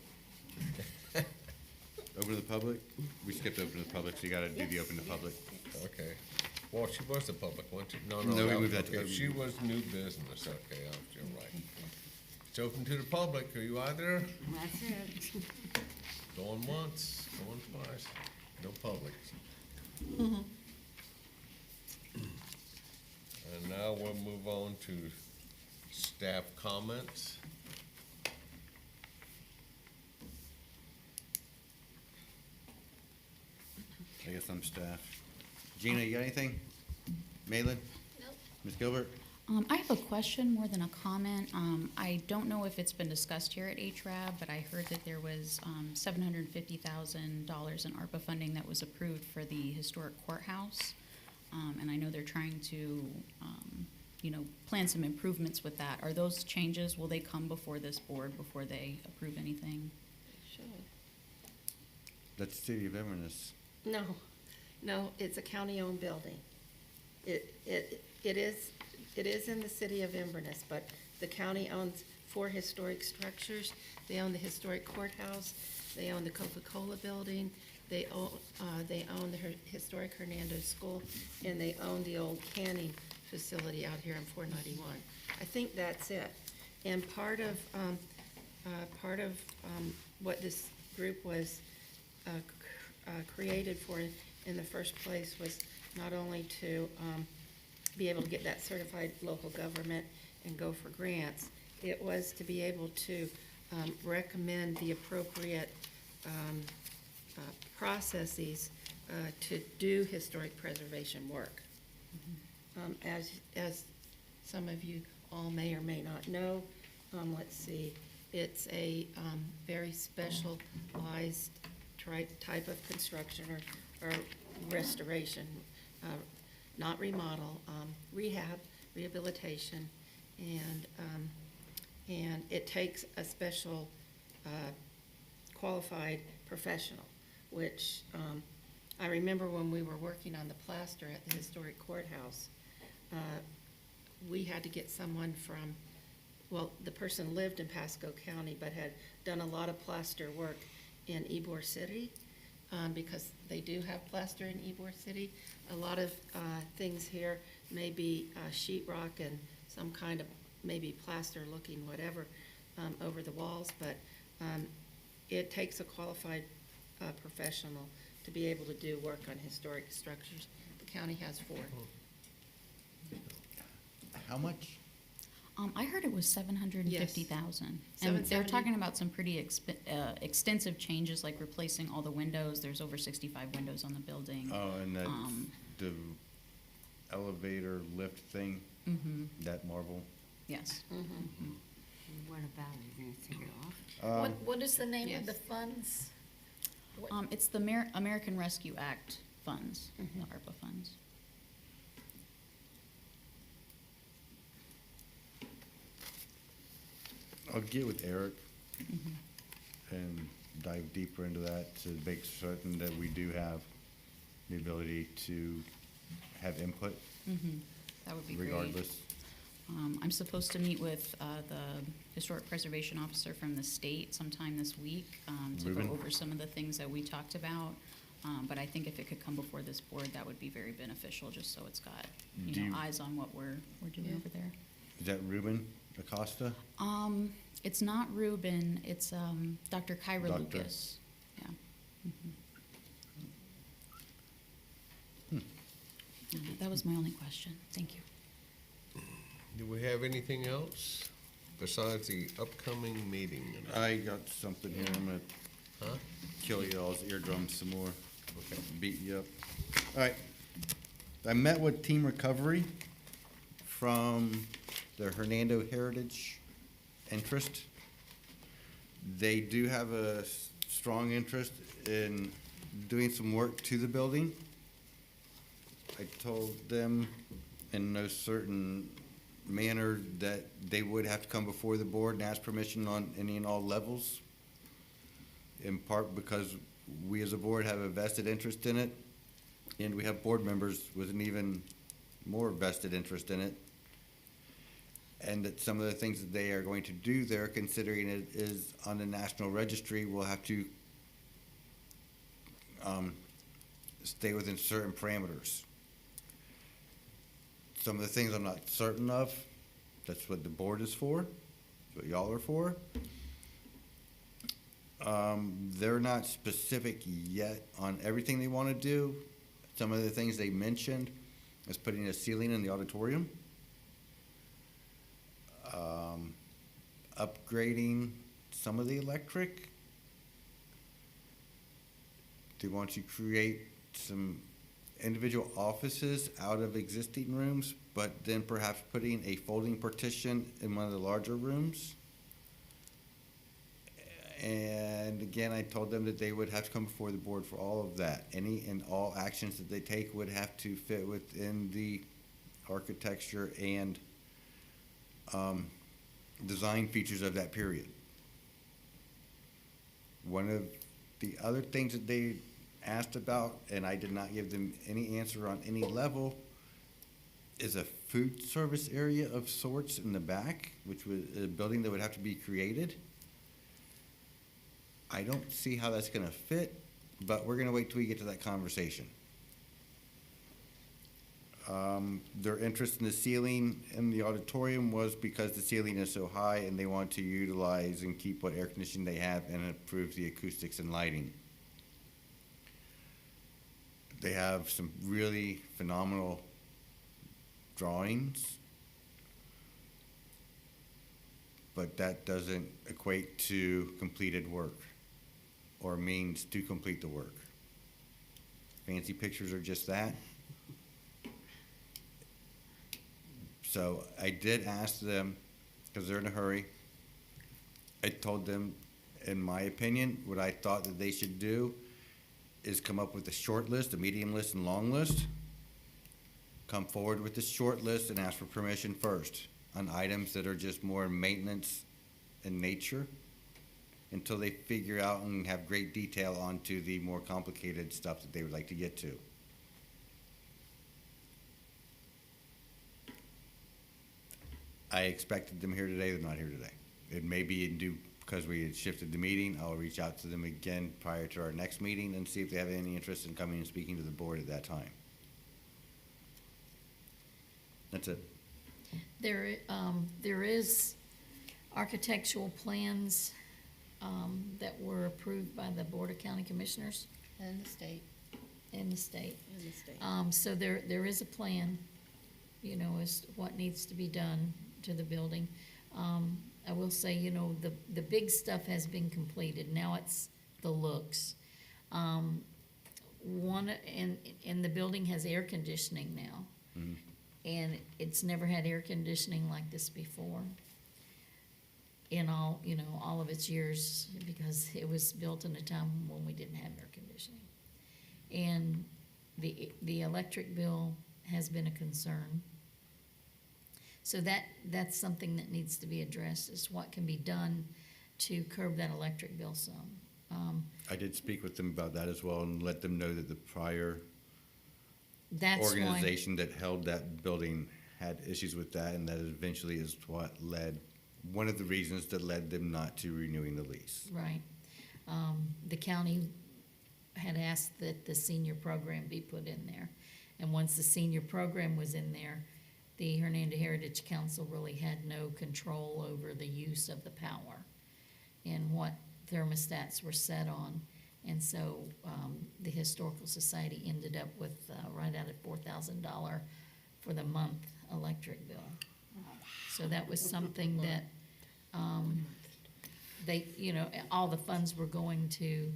S3: open to the public? We skipped open to the public, so you gotta do the open to public.
S2: Okay. Well, she was the public, wasn't she?
S3: No, we
S2: that
S3: moved
S2: was-
S3: that to
S2: okay,
S3: open.
S2: she was new business, okay, you're right. It's open to the public, are you out there?
S4: That's it.
S2: Going once, going twice, no public. And now we'll move on to staff comments.
S3: I guess I'm staff. Gina, you got anything? Malin?
S7: Nope.
S3: Ms. Gilbert?
S7: I have a question more than a comment. I don't know if it's been discussed here at HRAB, but I heard that there was $750,000 in ARPA funding that was approved for the historic courthouse. And I know they're trying to, plan some improvements with that. Are those changes, will they come before this board before they approve anything?
S8: Sure.
S3: That's the City of Inverness.
S8: No, it's a county-owned building. It is in the city of Inverness, but the county owns 4 historic structures. They own the historic courthouse, they own the Coca-Cola building, they own the historic Hernando School, and they own the old canning facility out here in 491. I think that's it. And part of what this group was created for in the first place was not only to be able to get that certified local government and go for grants, it was to be able to recommend the appropriate processes to do historic preservation work. As some of you all may or may not know, let's see, it's a very specialized type of construction or restoration, not remodel, rehab, rehabilitation, and it takes a special qualified professional, which I remember when we were working on the plaster at the historic courthouse, we had to get someone from, well, the person lived in Pasco County but had done a lot of plaster work in Ybor City, because they do have plaster in Ybor City. A lot of things here may be sheetrock and some kind of maybe plaster looking whatever over the walls, but it takes a qualified professional to be able to do work on historic structures. The county has 4.
S3: How much?
S7: I heard it was 750,000. And they're
S8: 770.
S7: talking about some pretty extensive changes, like replacing all the windows. There's over 65 windows on the building.
S3: Oh, and that's
S7: Um,
S3: the elevator lift thing, that marble.
S7: Yes.
S4: What about it? You're gonna take it off?
S6: What is the name of
S8: Yes.
S6: the funds?
S7: It's the American Rescue Act funds, the ARPA funds.
S3: I'll get with Eric and dive deeper into that to make certain that we do have the ability to have input
S7: That would be great.
S3: regardless.
S7: I'm supposed to meet with the Historic Preservation Officer from the state sometime this week to
S3: Ruben?
S7: go over some of the things that we talked about. But I think if it could come before this board, that would be very beneficial, just so it's got,
S3: Do you-
S7: eyes on what we're doing
S8: Yeah.
S7: over there.
S3: Is that Ruben Acosta?
S7: It's not Ruben, it's Dr. Kyra
S3: Doctor.
S7: Lucas. Yeah. That was my only question. Thank you.
S2: Do we have anything else besides the upcoming meeting?
S3: I got something here. I'm gonna
S2: Huh?
S3: kill you all's eardrums some more. Okay, beat you up. All right. I met with Team Recovery from the Hernando Heritage interest. They do have a strong interest in doing some work to the building. I told them in no certain manner that they would have to come before the board and ask permission on any and all levels, in part because we as a board have a vested interest in it, and we have board members with an even more vested interest in it. And that some of the things that they are going to do there, considering it is on the National Registry, will have to stay within certain parameters. Some of the things I'm not certain of, that's what the board is for, what y'all are for. They're not specific yet on everything they want to do. Some of the things they mentioned is putting a ceiling in the auditorium, upgrading some of the electric. They want to create some individual offices out of existing rooms, but then perhaps putting a folding partition in one of the larger rooms. And again, I told them that they would have to come before the board for all of that. Any and all actions that they take would have to fit within the architecture and design features of that period. One of the other things that they asked about, and I did not give them any answer on any level, is a food service area of sorts in the back, which was a building that would have to be created. I don't see how that's gonna fit, but we're gonna wait till we get to that conversation. Their interest in the ceiling in the auditorium was because the ceiling is so high and they want to utilize and keep what air conditioning they have and improve the acoustics and lighting. They have some really phenomenal drawings, but that doesn't equate to completed work or means to complete the work. Fancy pictures are just that. So I did ask them, because they're in a hurry, I told them, in my opinion, what I thought that they should do is come up with a short list, a medium list, and long list. Come forward with the short list and ask for permission first on items that are just more maintenance in nature until they figure out and have great detail onto the more complicated stuff that they would like to get to. I expected them here today, they're not here today. It may be due because we had shifted the meeting. I'll reach out to them again prior to our next meeting and see if they have any interest in coming and speaking to the board at that time. That's it.
S6: There is architectural plans, that were approved by the Board of County Commissioners
S1: And the state.
S6: in the state.
S1: And the state.
S6: So there is a plan, you know, as to what needs to be done to the building. I will say, you know, the big stuff has been completed, now it's the looks. And the building has air conditioning now.
S3: Mhm.
S6: And it's never had air conditioning like this before in all, you know, all of its years, because it was built in a time when we didn't have air conditioning. And the electric bill has been a concern. So that's something that needs to be addressed, is what can be done to curb that electric bill some.
S3: I did speak with them about that as well and let them know that the prior
S6: That's why,
S3: organization that held that building had issues with that, and that eventually is what led, one of the reasons that led them not to renewing the lease.
S6: right. The county had asked that the senior program be put in there. And once the senior program was in there, the Hernando Heritage Council really had no control over the use of the power and what thermostats were set on. And so, the Historical Society ended up with, right at a $4,000 for the month electric bill. So that was something that, they, you know, all the funds were going to,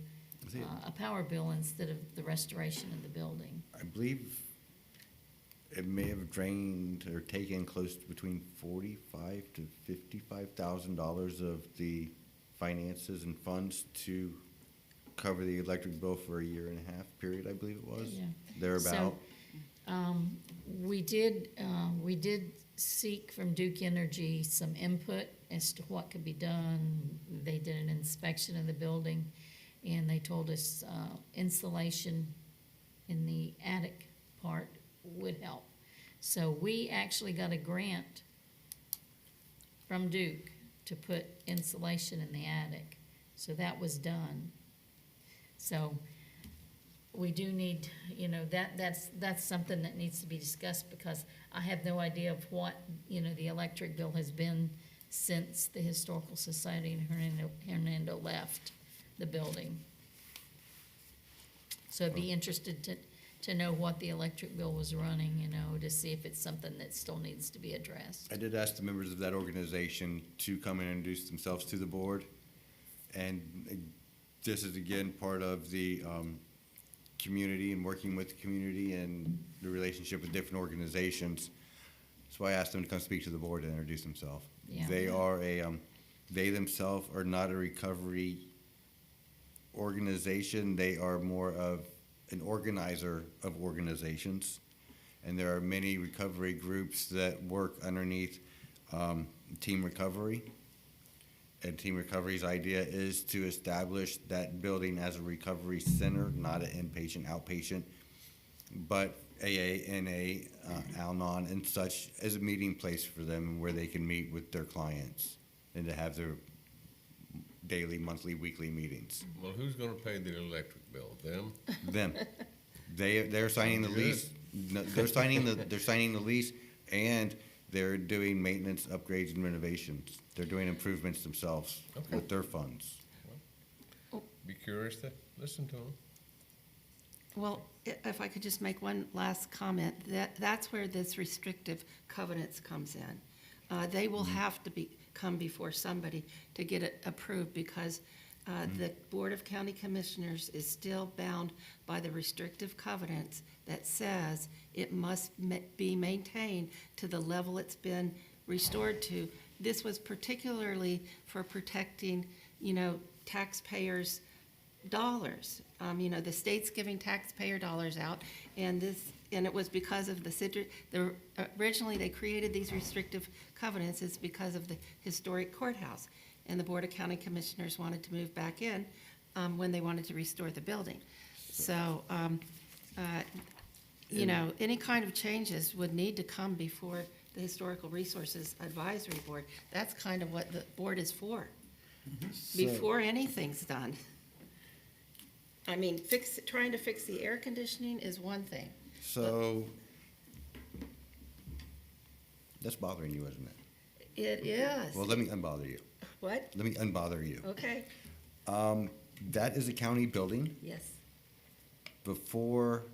S6: a power bill instead of the restoration of the building.
S3: I believe it may have drained or taken close to between $45,000 to $55,000 of the finances and funds to cover the electric bill for a year and a half period, I believe it was,
S6: Yeah.
S3: thereabout.
S6: We did seek from Duke Energy some input as to what could be done. They did an inspection of the building, and they told us insulation in the attic part would help. So we actually got a grant from Duke to put insulation in the attic. So that was done. So we do need, that's something that needs to be discussed, because I have no idea of what, the electric bill has been since the Historical Society and Hernando left the building. So I'd be interested to know what the electric bill was running, to see if it's something that still needs to be addressed.
S3: I did ask the members of that organization to come and introduce themselves to the board. And this is again part of the community and working with the community and the relationship with different organizations. So I asked them to come speak to the board and introduce themselves.
S6: Yeah.
S3: They themselves are not a recovery organization. They are more of an organizer of organizations. And there are many recovery groups that work underneath Team Recovery. And Team Recovery's idea is to establish that building as a recovery center, not an inpatient, outpatient, but AA, NA, Al-Anon, and such as a meeting place for them where they can meet with their clients and to have their daily, monthly, weekly meetings.
S2: Well, who's gonna pay the electric bill? Them?
S3: Them. They're signing the lease. No, they're signing the lease, and they're doing maintenance, upgrades, and renovations. They're doing improvements themselves
S2: Okay.
S3: with their funds.
S2: Be curious to listen to them.
S8: Well, if I could just make one last comment, that's where this restrictive covenants comes in. They will have to come before somebody to get it approved, because the Board of County Commissioners is still bound by the restrictive covenants that says it must be maintained to the level it's been restored to. This was particularly for protecting, taxpayers' dollars. The state's giving taxpayer dollars out, and it was because of originally they created these restrictive covenants is because of the historic courthouse. And the Board of County Commissioners wanted to move back in when they wanted to restore the building. So, any kind of changes would need to come before the Historical Resources Advisory Board. That's kind of what the board is for, before anything's done. I mean, trying to fix the air conditioning is one thing.
S3: So, that's bothering you, isn't it?
S8: It is.
S3: Well, let me unbother you.
S8: What?
S3: Let me unbother you.
S8: Okay,
S3: That is a county building.
S8: yes.
S3: Before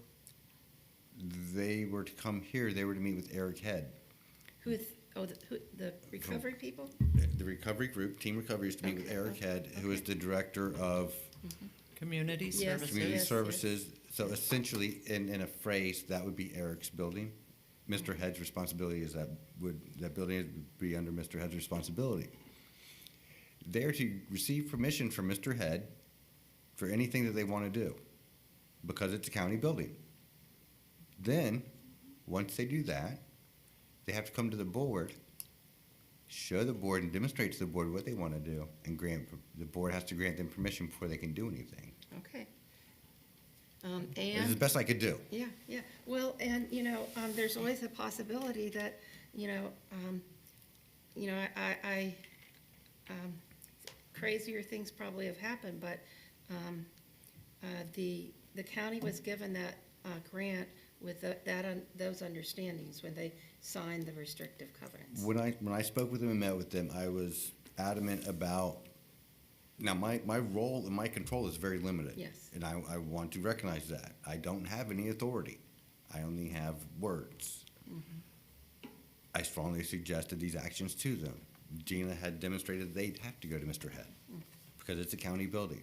S3: they were to come here, they were to meet with Eric Head.
S8: The recovery people?
S3: The recovery group, Team Recovery, is to meet with
S8: Okay,
S3: Eric
S8: okay,
S3: Head, who is the director of
S5: Community
S8: Yes.
S5: services.
S3: Community
S8: yes.
S3: Services. So essentially, in a phrase, that would be Eric's building. Mr. Head's responsibility is that building would be under Mr. Head's responsibility. They're to receive permission from Mr. Head for anything that they want to do, because it's a county building. Then, once they do that, they have to come to the board, show the board and demonstrate to the board what they want to do, and the board has to grant them permission before they can do anything.
S8: Okay.
S3: This is the
S8: And,
S3: best I could do.
S8: yeah, well, and, there's always a possibility that, crazier things probably have happened, but, the county was given that, grant with those understandings when they signed the restrictive covenants.
S3: When I spoke with them and met with them, I was adamant about, now my role and my control is very limited.
S8: Yes.
S3: And I want to recognize that. I don't have any authority. I only have words. I strongly suggested these actions to them. Gina had demonstrated they'd have to go to Mr. Head because it's a county building.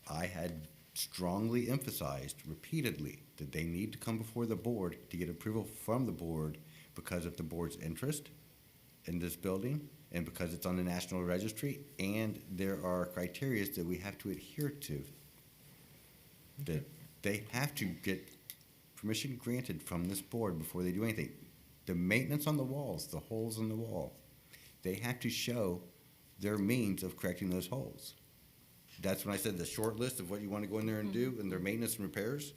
S3: I had strongly emphasized repeatedly that they need to come before the board to get approval from the board because of the board's interest in this building and because it's on the National Registry, and there are criteria that we have to adhere to. That they have to get permission granted from this board before they do anything. The maintenance on the walls, the holes in the wall, they have to show their means of correcting those holes. That's when I said the short list of what you want to go in there and do, and their maintenance and repairs.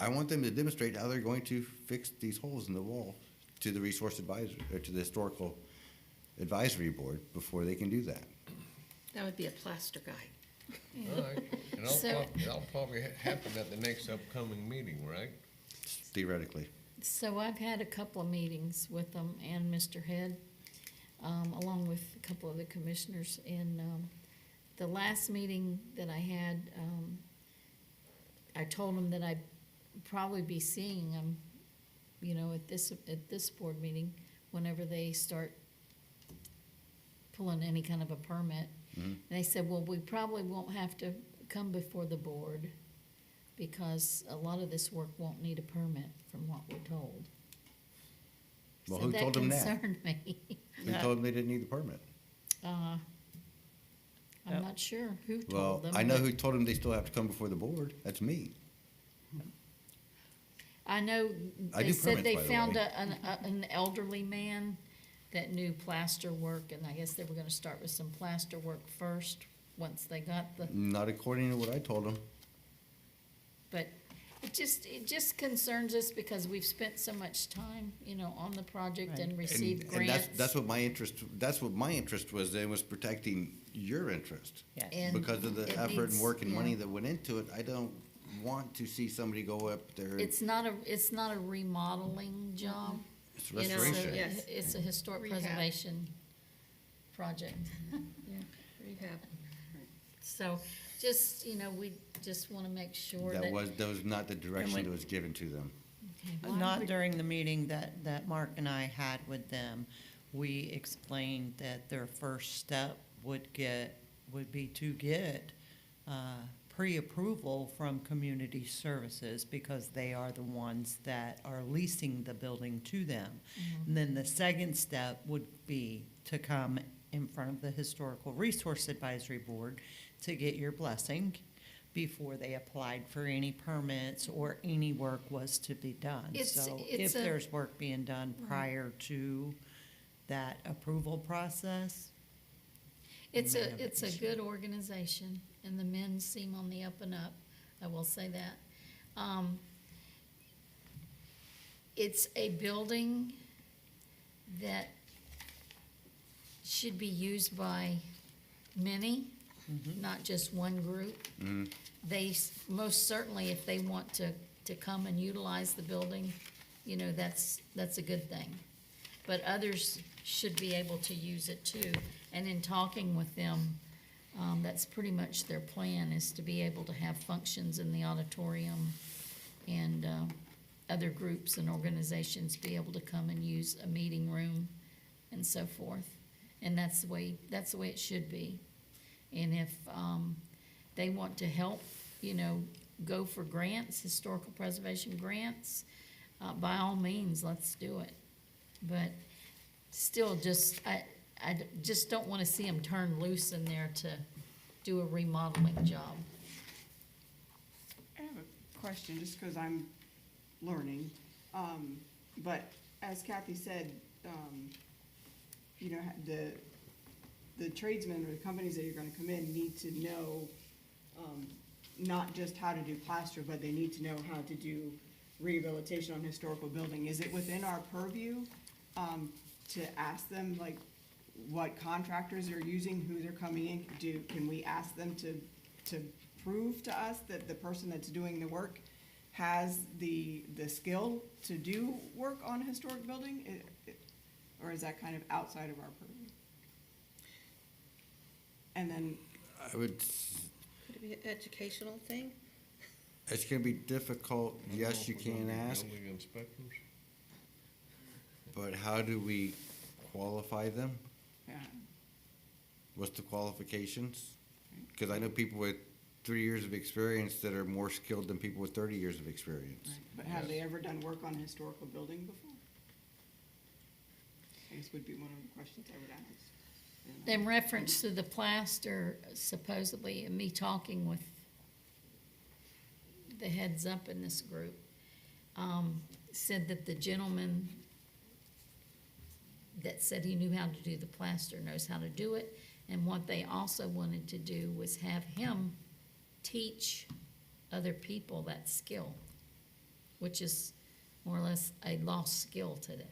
S3: I want them to demonstrate how they're going to fix these holes in the wall to the resource advisor, or to the historical advisory board before they can do that.
S8: That would be a plaster guy.
S2: All right, and
S6: So-
S2: that'll probably happen at the next upcoming meeting, right?
S3: Theoretically.
S6: So I've had a couple of meetings with them and Mr. Head, along with a couple of the commissioners. And the last meeting that I had, I told them that I'd probably be seeing them, you know, at this board meeting, whenever they start pulling any kind of a permit. And they said, well, we probably won't have to come before the board because a lot of this work won't need a permit from what we're told.
S3: Well,
S6: So
S3: who told them that?
S6: That concerned me.
S3: Who told them they didn't need the permit?
S6: I'm not sure who
S3: Well,
S6: told them.
S3: I know
S6: but
S3: who told them they still have to come before the board. That's me.
S6: I know
S3: I
S6: they
S3: do
S6: said
S3: permits,
S6: they
S3: by the
S6: found
S3: way.
S6: an elderly man that knew plaster work, and I guess they were gonna start with some plaster work first, once they got the,
S3: Not according to what I told them.
S6: but it just concerns us because we've spent so much time, you know, on the project and received
S3: And
S6: grants.
S3: that's what my interest was in, was protecting your interest.
S5: Yes.
S6: And
S3: Because of the
S6: it
S3: effort and
S6: needs-
S3: work and money
S6: yeah.
S3: that went into it, I don't want to see somebody go up there.
S6: It's not a remodeling job.
S3: It's
S8: You know,
S3: restoration.
S8: yes.
S6: It's a historic
S8: Rehab.
S6: preservation project.
S8: Rehab.
S6: So, just, you know, we just wanna make sure that.
S3: That was not the direction
S5: when-
S3: that was given to them.
S6: Okay, well,
S5: Not during the meeting that Mark and I had with them. We explained that their first step would be to get pre-approval from Community Services because they are the ones that are leasing the building to them. And then the second step would be to come in front of the Historical Resource Advisory Board to get your blessing before they applied for any permits or any work was to be done. So
S6: It's
S5: if
S6: a-
S5: there's work being done prior to that approval process,
S6: It's
S5: may have
S6: a
S5: issue.
S6: good organization, and the men seem on the up and up, I will say that. It's a building that should be used by many, not just one group. Most certainly, if they want to come and utilize the building, you know, that's a good thing. But others should be able to use it too. And in talking with them, that's pretty much their plan, is to be able to have functions in the auditorium and other groups and organizations be able to come and use a meeting room and so forth. And that's the way it should be. And if they want to help, you know, go for grants, historical preservation grants, by all means, let's do it. But still, I just don't want to see them turn loose in there to do a remodeling job.
S10: I have a question, just because I'm learning. But as Kathy said, you know, the tradesmen or the companies that are gonna come in need to know, not just how to do plaster, but they need to know how to do rehabilitation on historical building. Is it within our purview, to ask them, like, what contractors they're using, who they're coming in? Can we ask them to prove to us that the person that's doing the work has the skill to do work on a historic building? Or is that kind of outside of our purview? And then,
S3: I would,
S8: Could it be an educational thing?
S3: it's gonna be difficult, yes, you can ask,
S2: Building inspectors?
S3: but how do we qualify them?
S10: yeah,
S3: What's the qualifications? Because I know people with 3 years of experience that are more skilled than people with 30 years of experience.
S10: But have they ever done work on a historical building before? I guess would be one of the questions I would ask.
S6: In reference to the plaster, supposedly, me talking with the heads up in this group, said that the gentleman that said he knew how to do the plaster knows how to do it. And what they also wanted to do was have him teach other people that skill, which is more or less a lost skill today.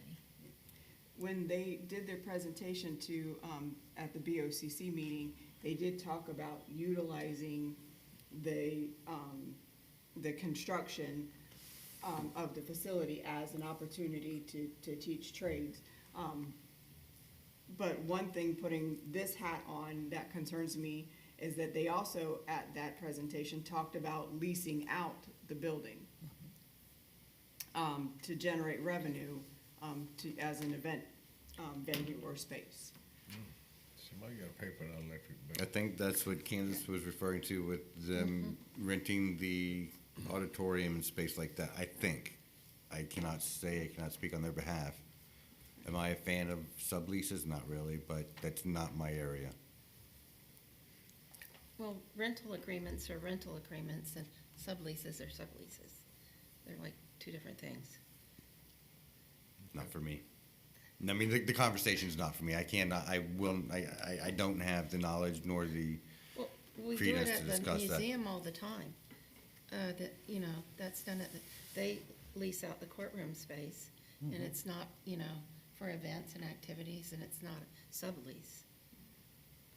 S10: When they did their presentation to, at the BOCC meeting, they did talk about utilizing the construction, of the facility as an opportunity to teach trades. But one thing, putting this hat on, that concerns me, is that they also, at that presentation, talked about leasing out the building, to generate revenue, as an event, venue or space.
S2: Somebody got a paper on electric
S3: I
S2: bill.
S3: think that's what Candace was referring to with them renting the auditorium and space like that, I think. I cannot say, I cannot speak on their behalf. Am I a fan of subleases? Not really, but that's not my area.
S8: Well, rental agreements are rental agreements and subleases are subleases. They're like two different things.
S3: Not for me. I mean, the conversation's not for me. I cannot, I don't have the knowledge nor the,
S8: Well, we do
S3: Credence
S8: it
S3: to
S8: at the
S3: discuss that.
S8: museum all the time. That's done at, they lease out the courtroom space, and it's not, for events and activities, and it's not a sublease.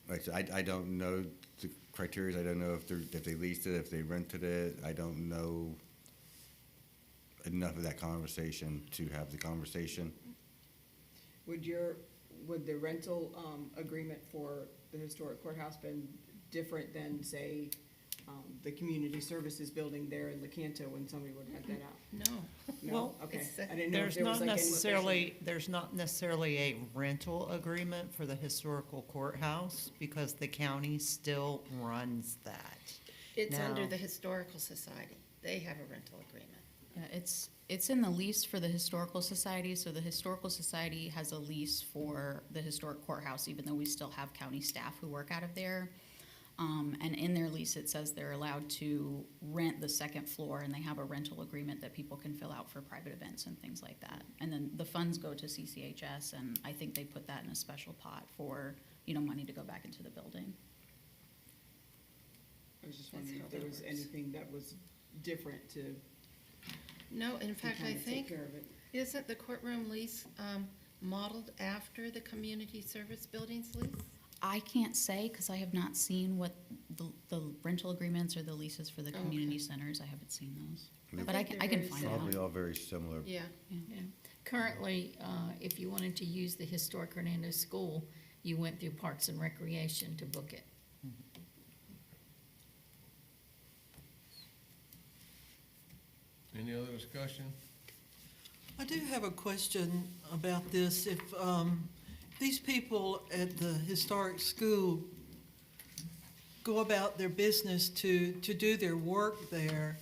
S3: like, so I don't know the criteria. I don't know if they leased it, if they rented it. I don't know enough of that conversation to have the conversation.
S10: Would the rental, agreement for the historic courthouse been different than, say, the community services building there in LaCanto when somebody would rent that out?
S8: No.
S10: No?
S11: Well,
S10: Okay.
S8: it's
S10: I didn't know if
S5: There's
S10: there was
S5: not
S10: like any
S5: necessarily a rental agreement for the historical courthouse because the county still runs that.
S8: It's under
S5: Now-
S8: the Historical Society. They have a rental agreement.
S7: Yeah, it's in the lease for the Historical Society, so the Historical Society has a lease for the historic courthouse, even though we still have county staff who work out of there. And in their lease, it says they're allowed to rent the second floor, and they have a rental agreement that people can fill out for private events and things like that. And then the funds go to CCHS, and I think they put that in a special pot for, money to go back into the building.
S10: I was just
S8: That's
S10: wondering
S8: how
S10: if there
S8: that
S10: was
S8: works.
S10: anything that was different to
S8: No, in fact, I
S10: kinda take
S8: think,
S10: care of it.
S8: isn't the courtroom lease modeled after the community service buildings lease?
S7: I can't say, because I have not seen what the rental agreements or the leases for the
S8: Oh,
S7: community
S8: okay.
S7: centers. I haven't seen those.
S8: I
S7: But I
S8: think
S7: can
S8: they're
S7: find
S8: very
S7: out.
S3: Probably all very similar.
S8: Yeah.
S6: Yeah. Currently, if you wanted to use the historic Hernando School, you went through Parks and Recreation to book it.
S2: Any other discussion?
S11: I do have a question about this. If these people at the historic school go about their business to do their work there,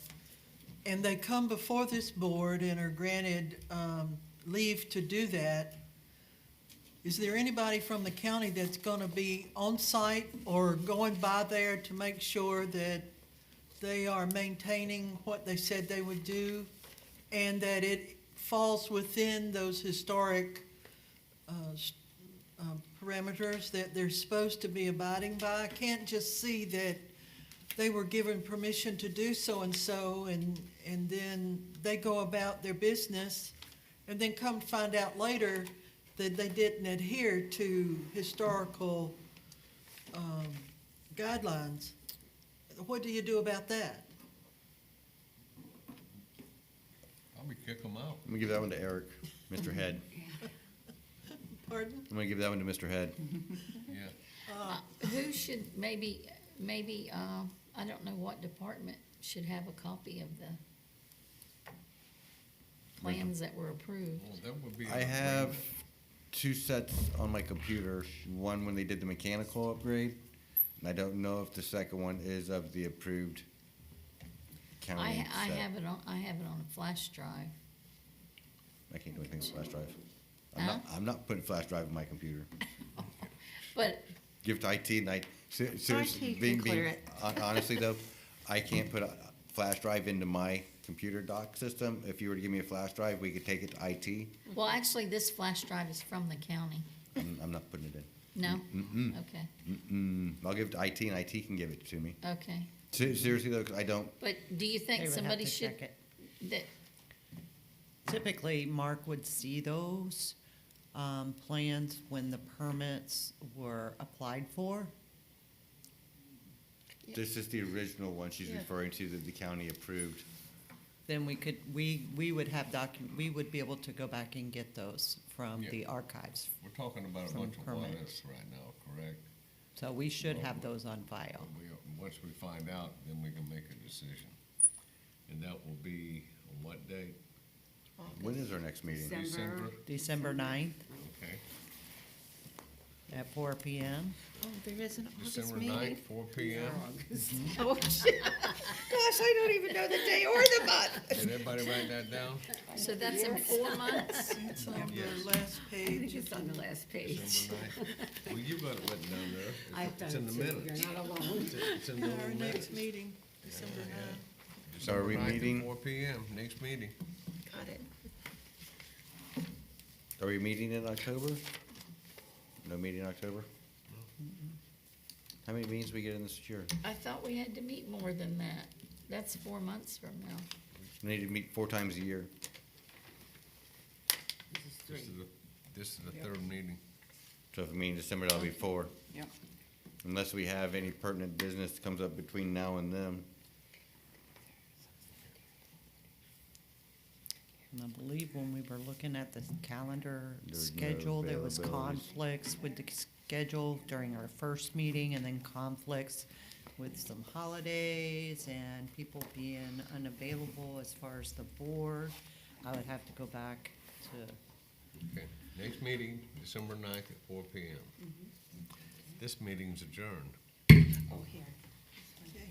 S11: and they come before this board and are granted leave to do that, is there anybody from the county that's gonna be on site or going by there to make sure that they are maintaining what they said they would do, and that it falls within those historic parameters that they're supposed to be abiding by? I can't just see that they were given permission to do so-and-so, and then they go about their business, and then come to find out later that they didn't adhere to historical guidelines. What do you do about that?
S2: Probably kick them out.
S3: I'm gonna give that one to Eric, Mr. Head.
S11: Pardon?
S3: I'm gonna give that one to Mr. Head.
S2: Yeah.
S6: Who should, maybe, I don't know what department should have a copy of the plans that were approved.
S2: Well, that would be.
S3: I have 2 sets on my computer. One when they did the mechanical upgrade, I don't know if the second one is of the approved county.
S6: I
S3: set.
S6: have it on, I have it on a flash drive.
S3: I can't do anything with flash drive.
S6: Huh?
S3: I'm not putting flash drive in my computer.
S6: But,
S3: Give it to IT and seriously,
S8: IT can clear it.
S3: honestly though, I can't put a flash drive into my computer dock system. If you were to give me a flash drive, we could take it to IT.
S6: well, actually, this flash drive is from the county.
S3: I'm not putting it in.
S6: No?
S3: Mm-mm.
S6: Okay,
S3: I'll give it to IT and IT can give it to me.
S6: okay.
S3: Seriously though, 'cause I don't,
S6: But do you
S5: They
S6: think
S5: would have
S6: somebody
S5: to
S6: should,
S5: check it.
S6: that,
S5: Typically, Mark would see those plans when the permits were applied for.
S3: this is the original one she's
S8: Yeah.
S3: referring to that the county approved.
S5: Then we would have we would be able to go back and get those from
S2: Yeah.
S5: the archives.
S2: We're talking about a
S5: From
S2: bunch of what
S5: permits.
S2: ifs right now, correct?
S5: So we should have those on file.
S2: Once we find out, then we can make a decision. And that will be on what date?
S3: When is our next meeting?
S4: December.
S5: December 9th
S2: Okay,
S5: at 4 PM.
S8: Oh, there is an August
S2: December
S8: meeting.
S2: 9th, 4 p.m.
S8: Oh, shit. Gosh, I don't even know the day or the month.
S2: Did everybody write that down?
S6: so that's in 4 months?
S11: It's on
S2: Yes.
S11: the last
S4: I think
S11: page.
S4: it's on the last page.
S2: December 9th? Well, you got it written down there.
S4: I've done
S2: It's in
S4: it
S2: the
S4: too.
S2: minutes.
S4: You're not alone.
S2: It's in the
S11: Our
S2: minutes.
S11: next meeting, December 9th.
S3: So are we
S2: December 9th at
S3: meeting-
S2: 4 p.m., next meeting.
S8: Got it.
S3: Are we meeting in October? No meeting in October? How many meetings we get in this year?
S6: I thought we had to meet more than that. That's 4 months from now.
S3: We need to meet 4 times a year.
S4: This is three.
S2: This is the third meeting.
S3: So if we meet in December, that'll be 4.
S9: Yep.
S3: Unless we have any pertinent business that comes up between now and then.
S5: And I believe when we were looking at the calendar
S3: There's no
S5: schedule, there was
S3: availabilities.
S5: conflicts with the schedule during our first meeting and then conflicts with some holidays and people being unavailable as far as the board. I would have to go back to,
S2: Okay, next meeting, December 9th at 4 p.m. This meeting's adjourned.
S4: Oh, here.
S11: Okay.